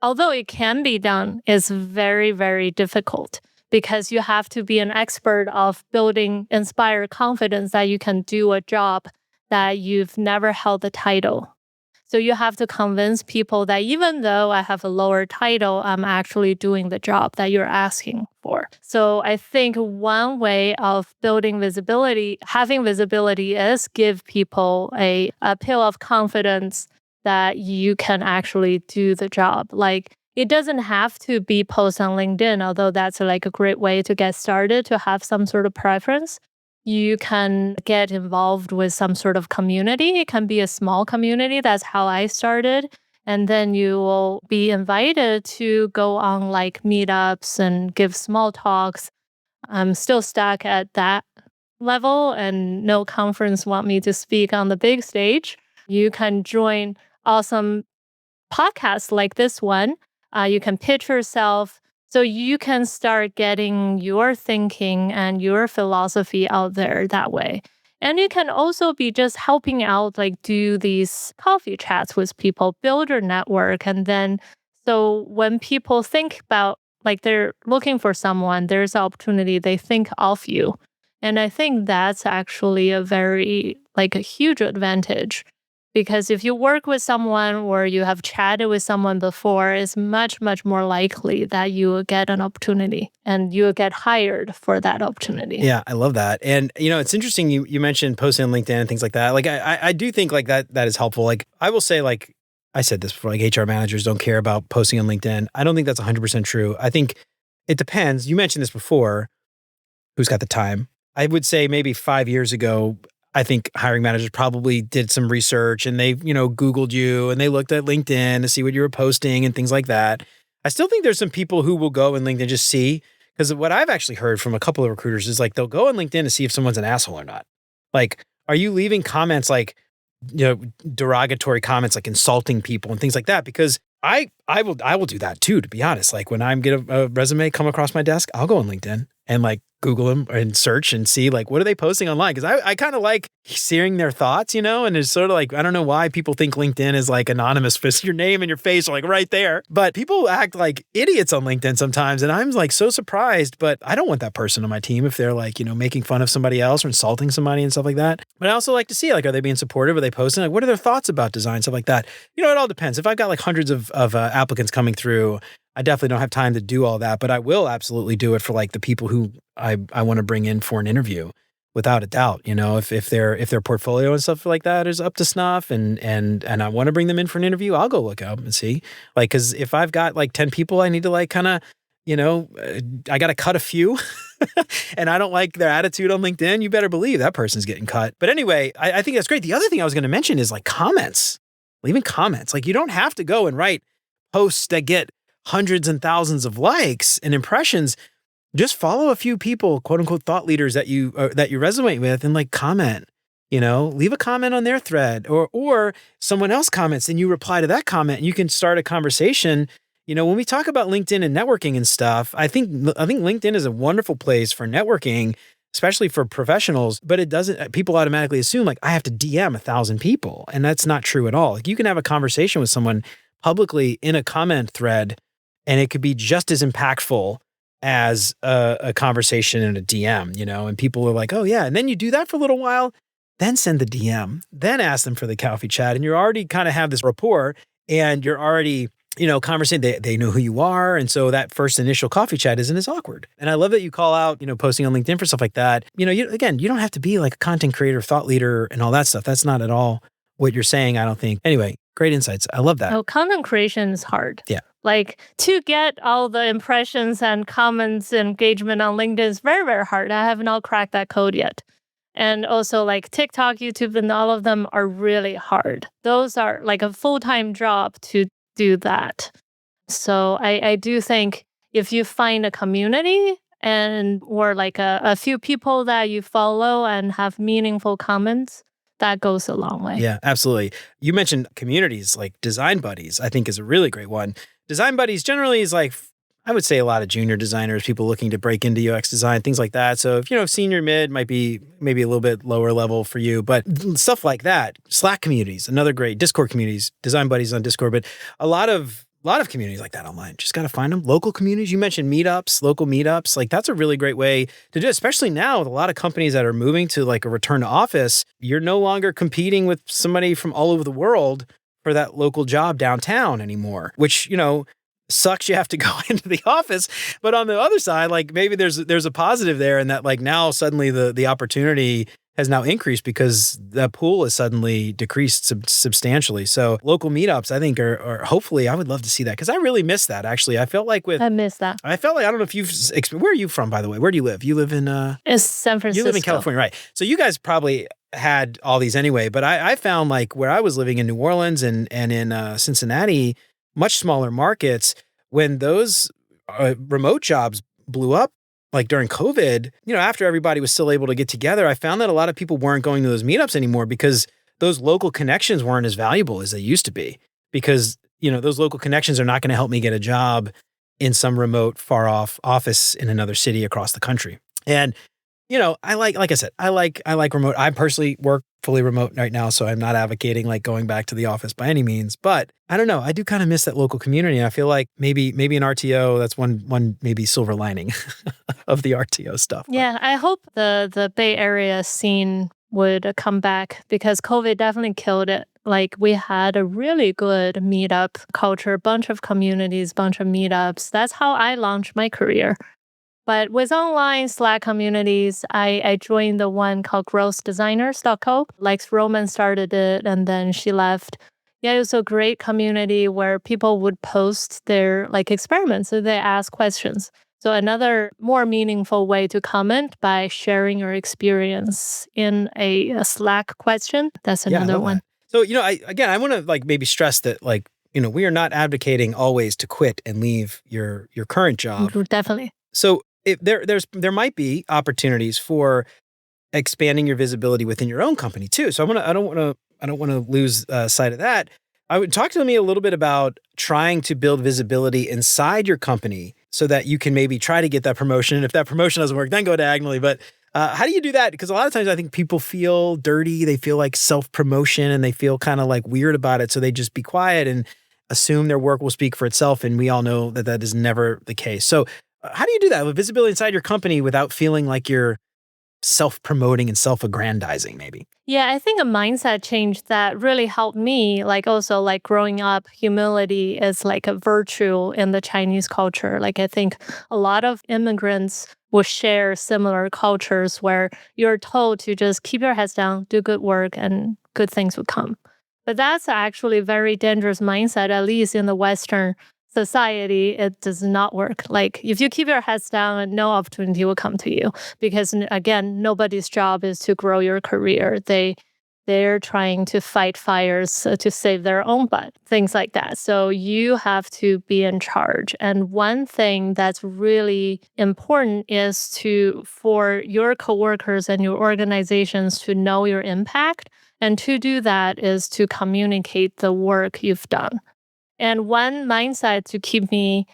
Speaker 2: although it can be done, is very, very difficult because you have to be an expert of building inspired confidence that you can do a job that you've never held the title. So you have to convince people that even though I have a lower title, I'm actually doing the job that you're asking for. So I think one way of building visibility, having visibility, is give people a pill of confidence that you can actually do the job. Like, it doesn't have to be post on LinkedIn, although that's like a great way to get started, to have some sort of preference. You can get involved with some sort of community. It can be a small community. That's how I started. And then you will be invited to go on like meetups and give small talks. I'm still stuck at that level, and no conference want me to speak on the big stage. You can join awesome podcasts like this one. You can pitch yourself. So you can start getting your thinking and your philosophy out there that way. And you can also be just helping out, like do these coffee chats with people, build your network. And then, so when people think about, like, they're looking for someone, there's an opportunity, they think of you. And I think that's actually a huge advantage. Because if you work with someone or you have chatted with someone before, it's much, much more likely that you will get an opportunity and you will get hired for that opportunity.
Speaker 1: Yeah, I love that. And, it's interesting you mentioned posting on LinkedIn and things like that. Like, I do think like that is helpful. Like, I will say, like, I said this before, like HR managers don't care about posting on LinkedIn. I don't think that's 100% true. I think it depends. You mentioned this before. Who's got the time? I would say maybe 5 years ago, I think hiring managers probably did some research and they, Googled you and they looked at LinkedIn to see what you were posting and things like that. I still think there's some people who will go and LinkedIn just see, because what I've actually heard from a couple of recruiters is like, they'll go on LinkedIn to see if someone's an asshole or not. Like, are you leaving comments like, derogatory comments, like insulting people and things like that? Because I will do that too, to be honest. Like, when I'm get a resume come across my desk, I'll go on LinkedIn and like Google them and search and see like, what are they posting online? Because I kind of like seeing their thoughts, and it's sort of like, I don't know why people think LinkedIn is like anonymous, because your name and your face are like right there. But people act like idiots on LinkedIn sometimes. And I'm like so surprised, but I don't want that person on my team if they're like, making fun of somebody else or insulting somebody and stuff like that. But I also like to see, like, are they being supportive? Are they posting? Like, what are their thoughts about design? Stuff like that. It all depends. If I've got like hundreds of applicants coming through, I definitely don't have time to do all that, but I will absolutely do it for like the people who I want to bring in for an interview, without a doubt. If their portfolio and stuff like that is up to snuff and I want to bring them in for an interview, I'll go look up and see. Like, because if I've got like 10 people, I need to like kind of, I got to cut a few and I don't like their attitude on LinkedIn, you better believe that person's getting cut. But anyway, I think that's great. The other thing I was going to mention is like comments, leaving comments. Like, you don't have to go and write posts that get hundreds and thousands of likes and impressions. Just follow a few people, quote unquote, thought leaders that you resonate with, and like comment, leave a comment on their thread, or someone else comments and you reply to that comment and you can start a conversation. When we talk about LinkedIn and networking and stuff, I think LinkedIn is a wonderful place for networking, especially for professionals, but people automatically assume like I have to DM 1,000 people. And that's not true at all. Like, you can have a conversation with someone publicly in a comment thread and it could be just as impactful as a conversation in a DM, and people are like, oh yeah. And then you do that for a little while, then send the DM, then ask them for the coffee chat. And you already kind of have this rapport and you're already, conversing. They know who you are. And so that first initial coffee chat isn't as awkward. And I love that you call out, posting on LinkedIn for stuff like that. Again, you don't have to be like a content creator, thought leader, and all that stuff. That's not at all what you're saying, I don't think. Anyway, great insights. I love that.
Speaker 2: Oh, content creation is hard.
Speaker 1: Yeah.
Speaker 2: Like to get all the impressions and comments, engagement on LinkedIn is very, very hard. I have not cracked that code yet. And also like TikTok, YouTube, and all of them are really hard. Those are like a full-time job to do that. So I do think if you find a community or like a few people that you follow and have meaningful comments, that goes a long way.
Speaker 1: Yeah, absolutely. You mentioned communities like Design Buddies, I think is a really great one. Design Buddies generally is like, I would say a lot of junior designers, people looking to break into UX design, things like that. So if senior mid might be maybe a little bit lower level for you, but stuff like that. Slack communities, another great. Discord communities, Design Buddies on Discord, but a lot of communities like that online. Just got to find them. Local communities. You mentioned meetups, local meetups. Like that's a really great way to do it, especially now with a lot of companies that are moving to like a return to office. You're no longer competing with somebody from all over the world for that local job downtown anymore, which, sucks you have to go into the office. But on the other side, like maybe there's a positive there, and that like now suddenly the opportunity has now increased because that pool has suddenly decreased substantially. So local meetups, I think, are hopefully, I would love to see that because I really miss that. Actually, I felt like
Speaker 2: I miss that.
Speaker 1: I felt like, I don't know if you've, where are you from, by the way? Where do you live? You live in
Speaker 2: it's San Francisco.
Speaker 1: You live in California, right? So you guys probably had all these anyway. But I found like where I was living in New Orleans and in Cincinnati, much smaller markets, when those remote jobs blew up, like during COVID, after everybody was still able to get together, I found that a lot of people weren't going to those meetups anymore because those local connections weren't as valuable as they used to be. Because, those local connections are not going to help me get a job in some remote, far off office in another city across the country. And, I like I said, I like remote. I personally work fully remote right now, so I'm not advocating like going back to the office by any means. But I don't know. I do kind of miss that local community. And I feel like maybe an RTO, that's one maybe silver lining of the RTO stuff.
Speaker 2: Yeah, I hope the Bay Area scene would come back because COVID definitely killed it. Like we had a really good meetup culture, bunch of communities, bunch of meetups. That's how I launched my career. But with online Slack communities, I joined the one called growthdesigners.co. Like Roman started it and then she left. Yeah, it was a great community where people would post their like experiments. So they ask questions. So another more meaningful way to comment by sharing your experience in a Slack question. That's another one.
Speaker 1: So, I want to like maybe stress that like, we are not advocating always to quit and leave your current job.
Speaker 2: Definitely.
Speaker 1: So there might be opportunities for expanding your visibility within your own company too. So I don't want to lose sight of that. I would talk to me a little bit about trying to build visibility inside your company so that you can maybe try to get that promotion. And if that promotion doesn't work, then go diagonally. But how do you do that? Because a lot of times I think people feel dirty. They feel like self-promotion and they feel kind of like weird about it. So they just be quiet and assume their work will speak for itself. And we all know that is never the case. So how do you do that with visibility inside your company without feeling like you're self-promoting and self-aggrandizing maybe?
Speaker 2: Yeah, I think a mindset change that really helped me, like also like growing up, humility is like a virtue in the Chinese culture. Like I think a lot of immigrants will share similar cultures where you're told to just keep your heads down, do good work, and good things will come. But that's actually a very dangerous mindset, at least in the Western society. It does not work. Like if you keep your heads down, no opportunity will come to you because again, nobody's job is to grow your career. They're trying to fight fires to save their own butt, things like that. So you have to be in charge. And one thing that's really important is for your coworkers and your organizations to know your impact. And to do that is to communicate the work you've done. And one mindset to keep me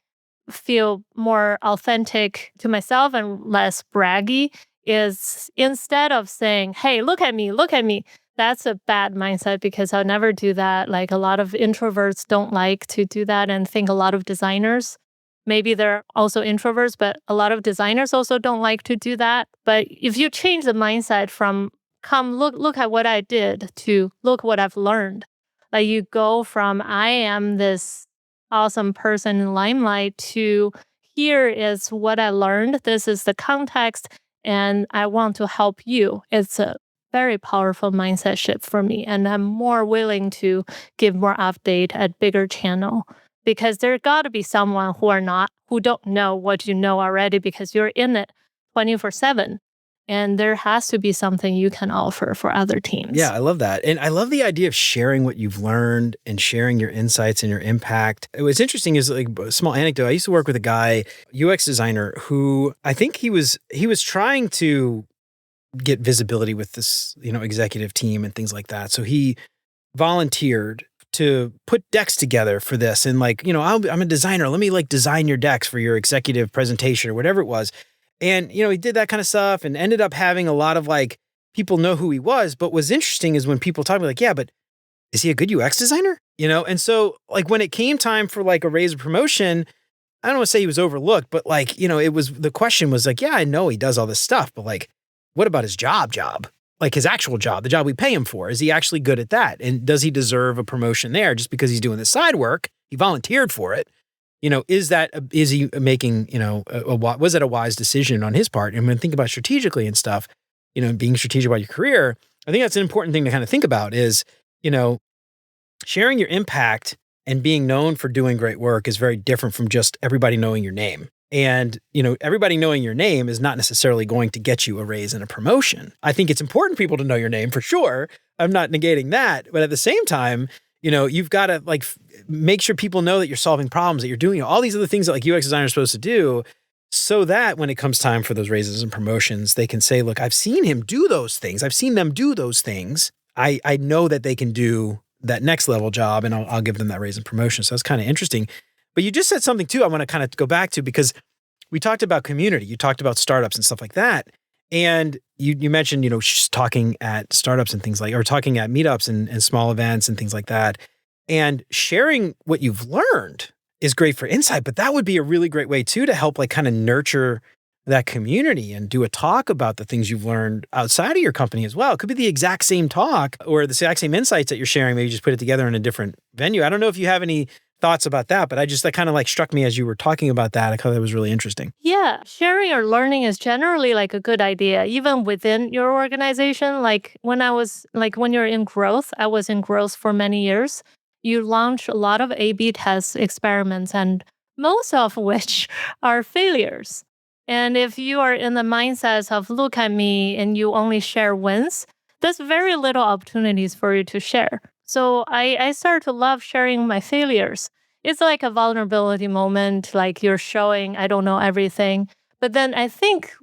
Speaker 2: feel more authentic to myself and less braggy is instead of saying, hey, look at me, that's a bad mindset because I'll never do that. Like a lot of introverts don't like to do that and think a lot of designers Maybe they're also introverts, but a lot of designers also don't like to do that. But if you change the mindset from come look at what I did to look what I've learned, like you go from I am this awesome person in limelight to here is what I learned. This is the context, and I want to help you. It's a very powerful mindset shift for me, and I'm more willing to give more update at bigger channel because there got to be someone who don't know what you know already because you're in it 24/7, and there has to be something you can offer for other teams.
Speaker 1: Yeah, I love that. And I love the idea of sharing what you've learned and sharing your insights and your impact. What's interesting is like a small anecdote. I used to work with a guy, UX designer, who I think he was trying to get visibility with this, executive team and things like that. So he volunteered to put decks together for this. And like, I'm a designer. Let me like design your decks for your executive presentation or whatever it was. And, he did that kind of stuff and ended up having a lot of like people know who he was. But what's interesting is when people talk about like, yeah, but is he a good UX designer? And so like when it came time for like a raise or promotion, I don't want to say he was overlooked, but like, the question was like, yeah, I know he does all this stuff, but like, what about his job? Like his actual job, the job we pay him for. Is he actually good at that? And does he deserve a promotion there just because he's doing the side work? He volunteered for it. Is he making, was it a wise decision on his part? And when think about strategically and stuff, being strategic about your career, I think that's an important thing to kind of think about is, sharing your impact and being known for doing great work is very different from just everybody knowing your name. And, everybody knowing your name is not necessarily going to get you a raise and a promotion. I think it's important for people to know your name for sure. I'm not negating that. But at the same time, you've got to like make sure people know that you're solving problems, that you're doing all these other things that like UX designers are supposed to do so that when it comes time for those raises and promotions, they can say, look, I've seen him do those things. I've seen them do those things. I know that they can do that next level job and I'll give them that raise and promotion. So that's kind of interesting. But you just said something too I want to kind of go back to because we talked about community. You talked about startups and stuff like that. And you mentioned, just talking at startups and things or talking at meetups and small events and things like that. And sharing what you've learned is great for insight, but that would be a really great way too to help like kind of nurture that community and do a talk about the things you've learned outside of your company as well. It could be the exact same talk or the exact same insights that you're sharing. Maybe just put it together in a different venue. I don't know if you have any thoughts about that, but that kind of like struck me as you were talking about that. I thought that was really interesting.
Speaker 2: Yeah, sharing or learning is generally like a good idea, even within your organization. Like when you're in growth, I was in growth for many years. You launch a lot of A/B test experiments, and most of which are failures. And if you are in the mindset of look at me and you only share wins, there's very little opportunities for you to share. So I started to love sharing my failures. It's like a vulnerability moment, like you're showing I don't know everything. But then I think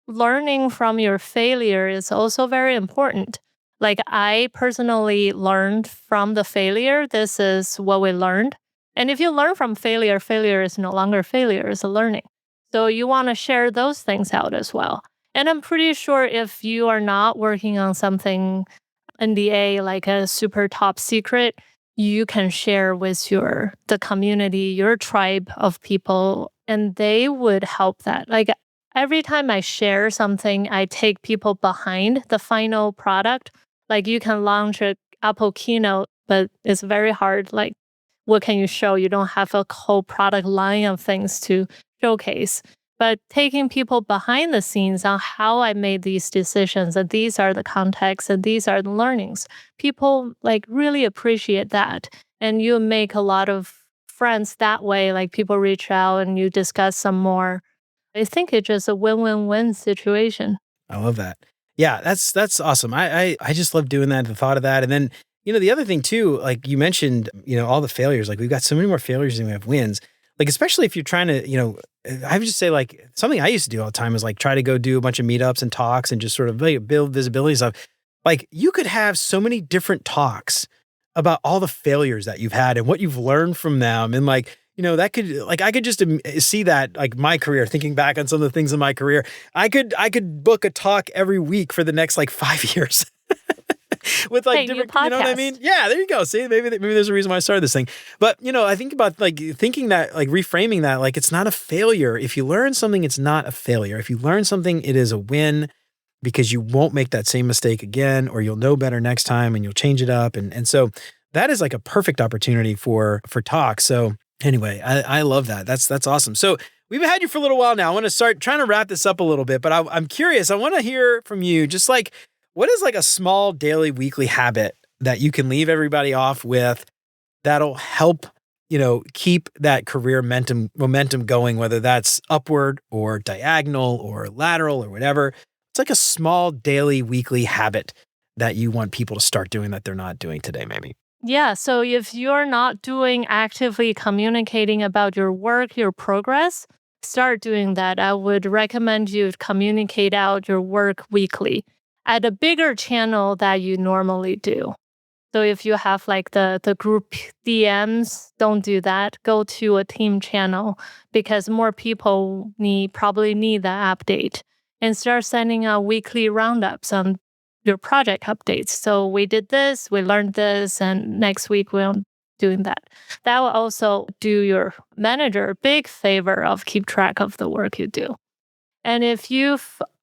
Speaker 2: learning from your failure is also very important. Like I personally learned from the failure. This is what we learned. And if you learn from failure, failure is no longer failure, it's a learning. So you want to share those things out as well. And I'm pretty sure if you are not working on something NDA, like a super top secret, you can share with the community, your tribe of people, and they would help that. Like every time I share something, I take people behind the final product. Like you can launch a Apple keynote, but it's very hard. Like what can you show? You don't have a whole product line of things to showcase. But taking people behind the scenes on how I made these decisions, and these are the contexts, and these are the learnings, people like really appreciate that. And you make a lot of friends that way, like people reach out and you discuss some more. I think it's just a win-win-win situation.
Speaker 1: I love that. Yeah, that's awesome. I just love doing that, the thought of that. And then, the other thing too, like you mentioned, all the failures, like we've got so many more failures than we have wins. Like, especially if you're trying to, I would just say like something I used to do all the time is like try to go do a bunch of meetups and talks and just sort of like, build visibility and stuff. Like you could have so many different talks about all the failures that you've had and what you've learned from them. And like, that could like, I could just see that like my career, thinking back on some of the things in my career, I could book a talk every week for the next like 5 years. with like
Speaker 2: Hey, new
Speaker 1: different, you know what I mean?
Speaker 2: podcast.
Speaker 1: Yeah, there you go. See, maybe there's a reason why I started this thing. But, I think about like thinking that, like reframing that, like it's not a failure. If you learn something, it's not a failure. If you learn something, it is a win because you won't make that same mistake again, or you'll know better next time and you'll change it up. And so that is like a perfect opportunity for talk. So anyway, I love that. That's awesome. So we've had you for a little while now. I want to start trying to wrap this up a little bit, but I'm curious. I want to hear from you, just like, what is like a small daily, weekly habit that you can leave everybody off with that'll help, keep that career momentum going, whether that's upward or diagonal or lateral or whatever. It's like a small daily, weekly habit that you want people to start doing that they're not doing today, maybe.
Speaker 2: Yeah. So if you're not doing actively communicating about your work, your progress, start doing that. I would recommend you communicate out your work weekly at a bigger channel that you normally do. So if you have like the group DMs, don't do that. Go to a team channel because more people probably need that update, and start sending out weekly roundups on your project updates. So we did this, we learned this, and next week we're doing that. That will also do your manager a big favor of keep track of the work you do. And if you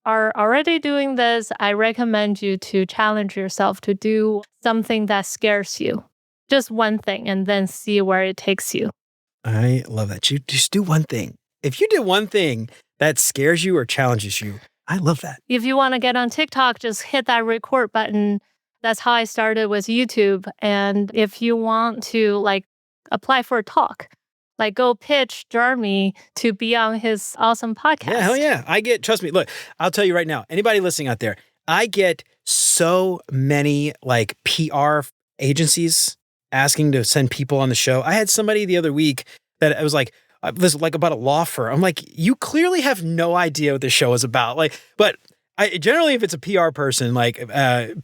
Speaker 2: are already doing this, I recommend you to challenge yourself to do something that scares you. Just one thing, and then see where it takes you.
Speaker 1: I love that. You just do one thing. If you do one thing that scares you or challenges you, I love that.
Speaker 2: If you want to get on TikTok, just hit that record button. That's how I started with YouTube. And if you want to like apply for a talk, like go pitch Jeremy to be on his awesome podcast.
Speaker 1: Yeah, hell yeah. Trust me, look, I'll tell you right now, anybody listening out there, I get so many like PR agencies asking to send people on the show. I had somebody the other week that it was like, this like about a law firm. I'm like, you clearly have no idea what this show is about. Like, but I generally, if it's a PR person, like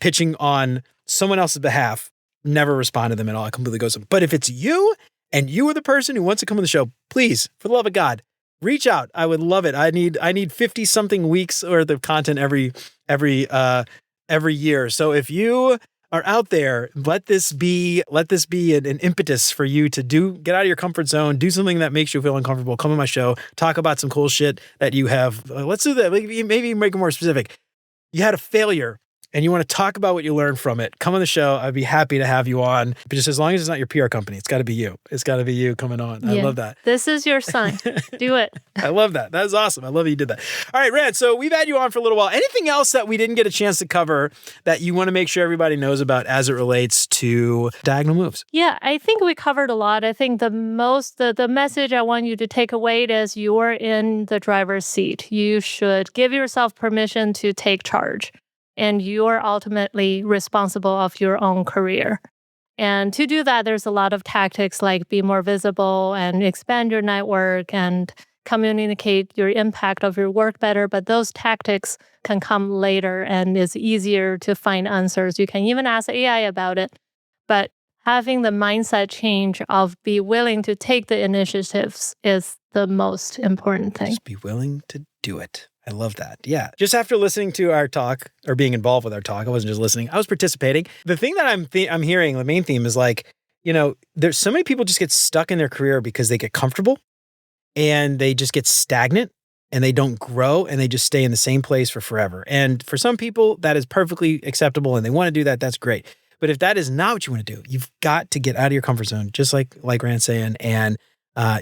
Speaker 1: pitching on someone else's behalf, never respond to them at all. I completely goes. But if it's you and you are the person who wants to come on the show, please, for the love of God, reach out. I would love it. I need 50 something weeks worth of content every year. So if you are out there, let this be an impetus for you to get out of your comfort zone, do something that makes you feel uncomfortable, come on my show, talk about some cool shit that you have. Let's do that. Maybe make it more specific. You had a failure and you want to talk about what you learned from it, come on the show. I'd be happy to have you on. But just as long as it's not your PR company, it's got to be you. It's got to be you coming on. Yeah. I love that.
Speaker 2: This is your sign. Do it.
Speaker 1: I love that. That is awesome. I love that you did that. All right, Ran, so we've had you on for a little while. Anything else that we didn't get a chance to cover that you want to make sure everybody knows about as it relates to diagonal moves?
Speaker 2: Yeah, I think we covered a lot. I think the message I want you to take away is you're in the driver's seat. You should give yourself permission to take charge. And you're ultimately responsible of your own career. And to do that, there's a lot of tactics like be more visible and expand your network and communicate your impact of your work better. But those tactics can come later and it's easier to find answers. You can even ask AI about it. But having the mindset change of be willing to take the initiatives is the most important thing.
Speaker 1: Just be willing to do it. I love that. Yeah. Just after listening to our talk or being involved with our talk, I wasn't just listening, I was participating. The thing that I'm hearing, the main theme is like, there's so many people just get stuck in their career because they get comfortable and they just get stagnant and they don't grow and they just stay in the same place for forever. And for some people that is perfectly acceptable and they want to do that, that's great. But if that is not what you want to do, you've got to get out of your comfort zone, just like Rand's saying, and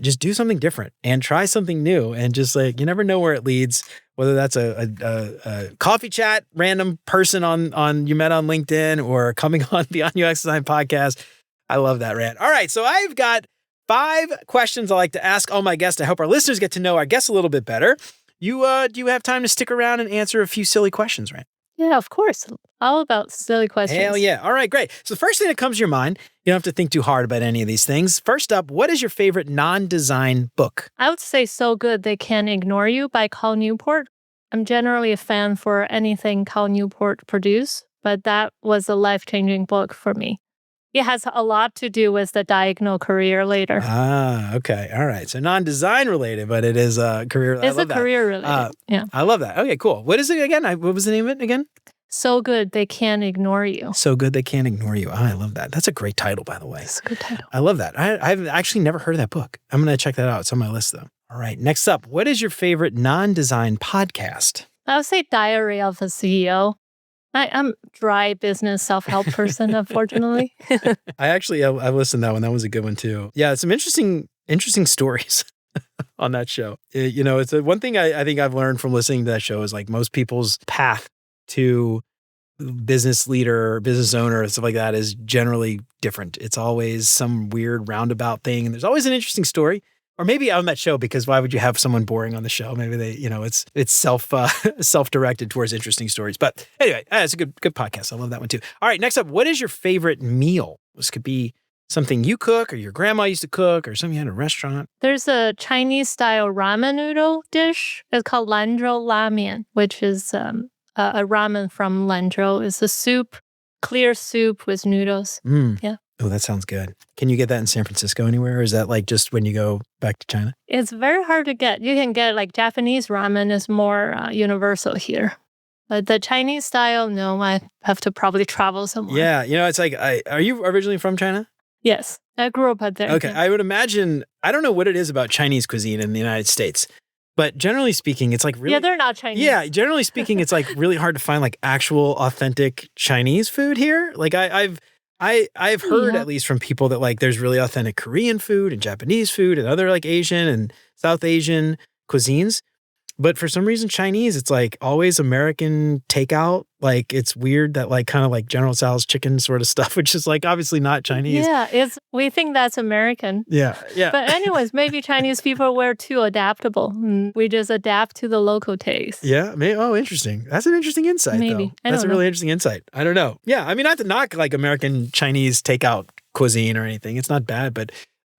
Speaker 1: just do something different and try something new. And just like, you never know where it leads, whether that's a coffee chat, random person you met on LinkedIn or coming on Beyond UX Design podcast. I love that, Rand. All right. So I've got 5 questions I like to ask all my guests. I hope our listeners get to know our guests a little bit better. Do you have time to stick around and answer a few silly questions, Rand?
Speaker 2: Yeah, of course. All about silly questions.
Speaker 1: Hell yeah. All right, great. So the first thing that comes to your mind, you don't have to think too hard about any of these things. First up, what is your favorite non-design book?
Speaker 2: I would say So Good They Can't Ignore You by Cal Newport. I'm generally a fan for anything Cal Newport produced, but that was a life-changing book for me. It has a lot to do with the diagonal career later.
Speaker 1: Ah, okay. All right. So non-design related, but it is a career.
Speaker 2: It's a career related. Yeah.
Speaker 1: I love that. Okay, cool. What is it again? What was the name of it again?
Speaker 2: So good they can't ignore you.
Speaker 1: So good they can't ignore you. Oh, I love that. That's a great title, by the way.
Speaker 2: It's a good title.
Speaker 1: I love that. I've actually never heard of that book. I'm going to check that out. It's on my list, though. All right. Next up, what is your favorite non-design podcast?
Speaker 2: I would say Diary of a CEO. I'm dry business self-help person, unfortunately.
Speaker 1: I've listened to that one. That was a good one, too. Yeah, it's some interesting stories on that show. It's one thing I think I've learned from listening to that show is like most people's path to business leader, business owner, and stuff like that is generally different. It's always some weird roundabout thing. And there's always an interesting story. Or maybe on that show, because why would you have someone boring on the show? Maybe it's self-directed towards interesting stories. But anyway, it's a good podcast. I love that one too. All right, next up, what is your favorite meal? This could be something you cook or your grandma used to cook or something you had in a restaurant.
Speaker 2: There's a Chinese-style ramen noodle dish. It's called Lanzhou Lamian, which is a ramen from Lanzhou. It's a soup, clear soup with noodles. Yeah.
Speaker 1: Oh, that sounds good. Can you get that in San Francisco anywhere? Or is that like just when you go back to China?
Speaker 2: It's very hard to get. You can get like Japanese ramen is more universal here. But the Chinese style, no, I have to probably travel somewhere.
Speaker 1: Yeah, it's like, are you originally from China?
Speaker 2: Yes, I grew up out there.
Speaker 1: Okay,
Speaker 2: yeah.
Speaker 1: I would imagine, I don't know what it is about Chinese cuisine in the United States, but generally speaking, it's like really...
Speaker 2: Yeah, they're not Chinese.
Speaker 1: Yeah, generally speaking, it's like really hard to find like actual authentic Chinese food here. Like I've heard at least from people that like there's really authentic Korean food and Japanese food and other like Asian and South Asian cuisines. But for some reason, Chinese, it's like always American takeout. Like it's weird that like kind of like General Tso's chicken sort of stuff, which is like obviously not Chinese.
Speaker 2: Yeah, we think that's American.
Speaker 1: Yeah.
Speaker 2: But anyways, maybe Chinese people were too adaptable. We just adapt to the local taste.
Speaker 1: Yeah. Oh, interesting. That's an interesting insight.
Speaker 2: Maybe.
Speaker 1: That's a really interesting insight. I don't know. Yeah. I mean, not to knock like American Chinese takeout cuisine or anything. It's not bad, but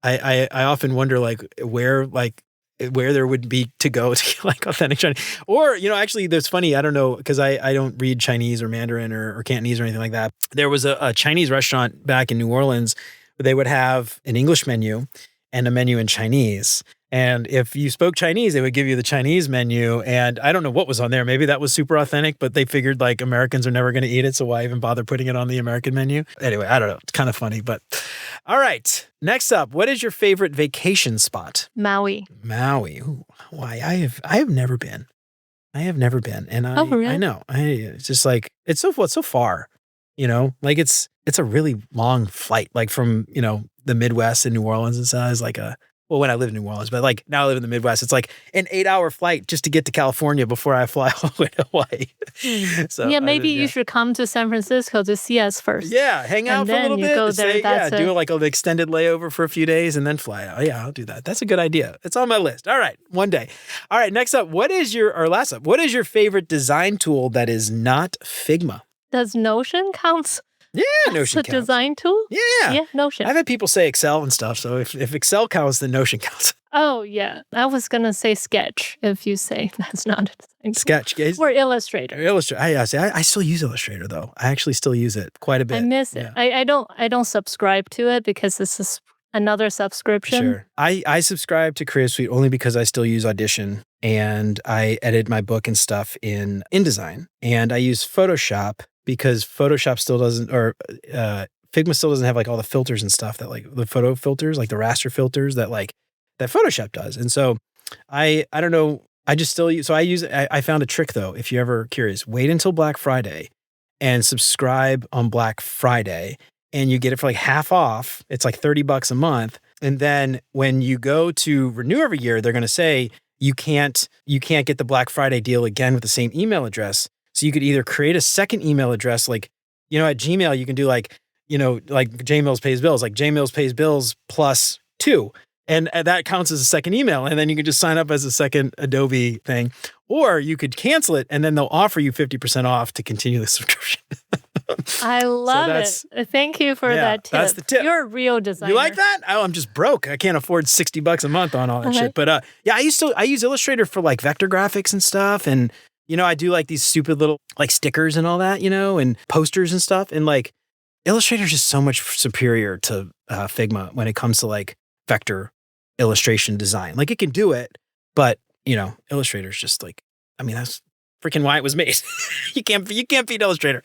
Speaker 1: I often wonder like where there would be to go to get like authentic Chinese. Or, actually that's funny. I don't know, because I don't read Chinese or Mandarin or Cantonese or anything like that. There was a Chinese restaurant back in New Orleans where they would have an English menu and a menu in Chinese. And if you spoke Chinese, they would give you the Chinese menu. And I don't know what was on there. Maybe that was super authentic, but they figured like Americans are never going to eat it. So why even bother putting it on the American menu? Anyway, I don't know. It's kind of funny, but all right. Next up, what is your favorite vacation spot?
Speaker 2: Maui.
Speaker 1: Ooh, why? I have never been. And
Speaker 2: really?
Speaker 1: I know. It's just like, it's so far, like it's a really long flight, like from, the Midwest and New Orleans and stuff is like when I lived in New Orleans, but like now I live in the Midwest, it's like an 8-hour flight just to get to California before I fly all the way to Hawaii. So
Speaker 2: yeah, maybe you should come to San Francisco to see us first.
Speaker 1: Yeah, hang out for a little bit.
Speaker 2: Go there,
Speaker 1: do like an extended layover for a few days and then fly out. Yeah, I'll do that. That's a good idea. It's on my list. All right, one day. All right, next up, what is your favorite design tool that is not Figma?
Speaker 2: Does Notion count?
Speaker 1: Yeah, Notion counts.
Speaker 2: It's a design tool?
Speaker 1: Yeah,
Speaker 2: Notion.
Speaker 1: I've had people say Excel and stuff, so if Excel counts, then Notion counts.
Speaker 2: Oh, yeah. I was going to say Sketch if you say that's not a design tool.
Speaker 1: Sketch.
Speaker 2: Or Illustrator.
Speaker 1: I still use Illustrator, though. I actually still use it quite a bit.
Speaker 2: I miss it. I don't subscribe to it because it's another subscription.
Speaker 1: Sure. I subscribe to Creative Suite only because I still use Audition and I edit my book and stuff in InDesign. And I use Photoshop because Photoshop still doesn't, or Figma still doesn't have like all the filters and stuff that like the photo filters, like the raster filters that Photoshop does. And so I don't know. I just still use, so I use, I found a trick though. If you're ever curious, wait until Black Friday and subscribe on Black Friday and you get it for like half off. It's like $30 a month. And then when you go to renew every year, they're going to say, you can't get the Black Friday deal again with the same email address. So you could either create a second email address, like, at Gmail, you can do like JMills pays bills, like JMills pays bills +2. And that counts as a second email. And then you can just sign up as a second Adobe thing. Or you could cancel it and then they'll offer you 50% off to continue the subscription.
Speaker 2: I love it. Thank you for that tip.
Speaker 1: That's the tip.
Speaker 2: You're a real designer.
Speaker 1: You like that? Oh, I'm just broke. I can't afford $60 a month on all that shit. But I use Illustrator for like vector graphics and stuff. And, I do like these stupid little like stickers and all that, and posters and stuff. And like Illustrator is just so much superior to Figma when it comes to like vector illustration design. Like it can do it, but Illustrator is just like, that's freaking why it was made. You can't beat Illustrator.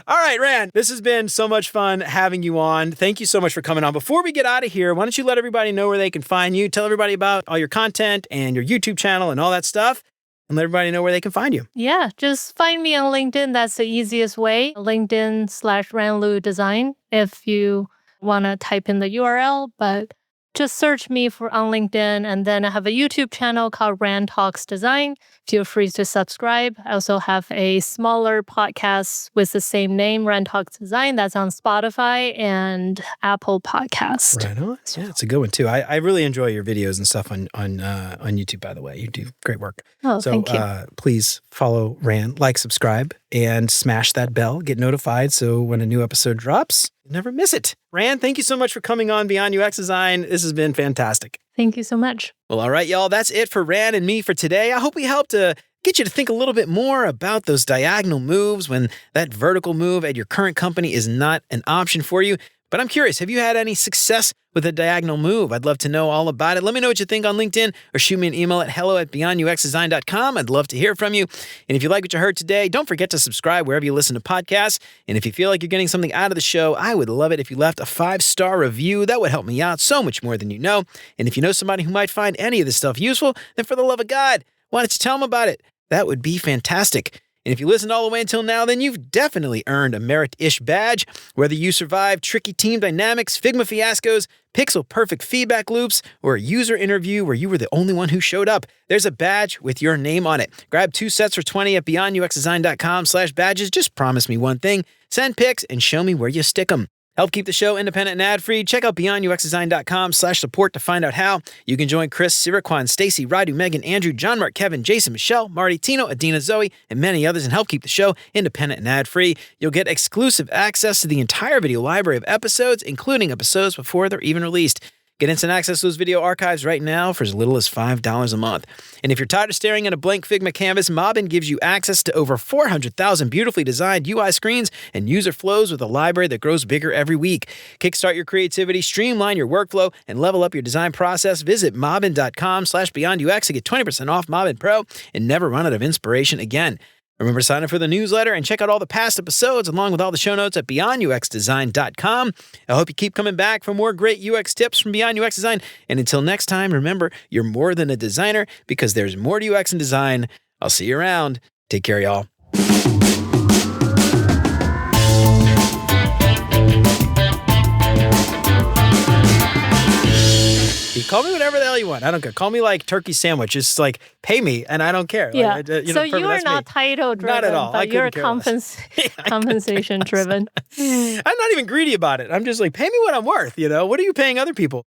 Speaker 1: All right, Ran, this has been so much fun having you on. Thank you so much for coming on. Before we get out of here, why don't you let everybody know where they can find you? Tell everybody about all your content and your YouTube channel and all that stuff, and let everybody know where they can find you.
Speaker 2: Yeah, just find me on LinkedIn. That's the easiest way. LinkedIn/Ran Liu Design if you want to type in the URL, but just search me on LinkedIn. And then I have a YouTube channel called Ran Talks Design. Feel free to subscribe. I also have a smaller podcast with the same name, Ran Talks Design. That's on Spotify and Apple Podcasts.
Speaker 1: Right on. Yeah, it's a good one too. I really enjoy your videos and stuff on YouTube, by the way. You do great work.
Speaker 2: Oh,
Speaker 1: so
Speaker 2: thank you.
Speaker 1: Please follow Ran, subscribe, and smash that bell. Get notified so when a new episode drops, you never miss it. Ran, thank you so much for coming on Beyond UX Design. This has been fantastic.
Speaker 2: Thank you so much.
Speaker 1: Well, all right, y'all. That's it for Ran and me for today. I hope we helped to get you to think a little bit more about those diagonal moves when that vertical move at your current company is not an option for you. But I'm curious, have you had any success with a diagonal move? I'd love to know all about it. Let me know what you think on LinkedIn or shoot me an email at hello@beyonduxdesign.com. I'd love to hear from you. And if you like what you heard today, don't forget to subscribe wherever you listen to podcasts. And if you feel like you're getting something out of the show, I would love it if you left a 5-star review. That would help me out so much more than you know. And if you know somebody who might find any of this stuff useful, then for the love of God, why don't you tell them about it? That would be fantastic. And if you listened all the way until now, then you've definitely earned a merit-ish badge. Whether you survived tricky team dynamics, Figma fiascos, pixel-perfect feedback loops, or a user interview where you were the only one who showed up, there's a badge with your name on it. Grab 2 sets for $20 at beyonduxdesign.com/badges. Just promise me one thing. Send pics and show me where you stick them. Help keep the show independent and ad-free. Check out beyonduxdesign.com/support to find out how. You can join Chris, Siraquan, Stacy, Radu, Megan, Andrew, John, Mark, Kevin, Jason, Michelle, Marty, Tino, Adina, Zoe, and many others, and help keep the show independent and ad-free. You'll get exclusive access to the entire video library of episodes, including episodes before they're even released. Get instant access to those video archives right now for as little as $5 a month. And if you're tired of staring at a blank Figma canvas, Mobbin gives you access to over 400,000 beautifully designed UI screens and user flows with a library that grows bigger every week. Kickstart your creativity, streamline your workflow, and level up your design process. Visit mobbin.com/beyondux to get 20% off Mobbin Pro and never run out of inspiration again. Remember to sign up for the newsletter and check out all the past episodes along with all the show notes at beyonduxdesign.com. I hope you keep coming back for more great UX tips from Beyond UX Design. And until next time, remember, you're more than a designer because there's more to UX and design. I'll see you around. Take care, y'all. You call me whatever the hell you want. I don't care. Call me like turkey sandwich. Just like pay me, and I don't care.
Speaker 2: Yeah.
Speaker 1: Like,
Speaker 2: so you are not title driven,
Speaker 1: not at all.
Speaker 2: but you're compensation driven.
Speaker 1: I'm not even greedy about it. I'm just like, pay me what I'm worth. What are you paying other people?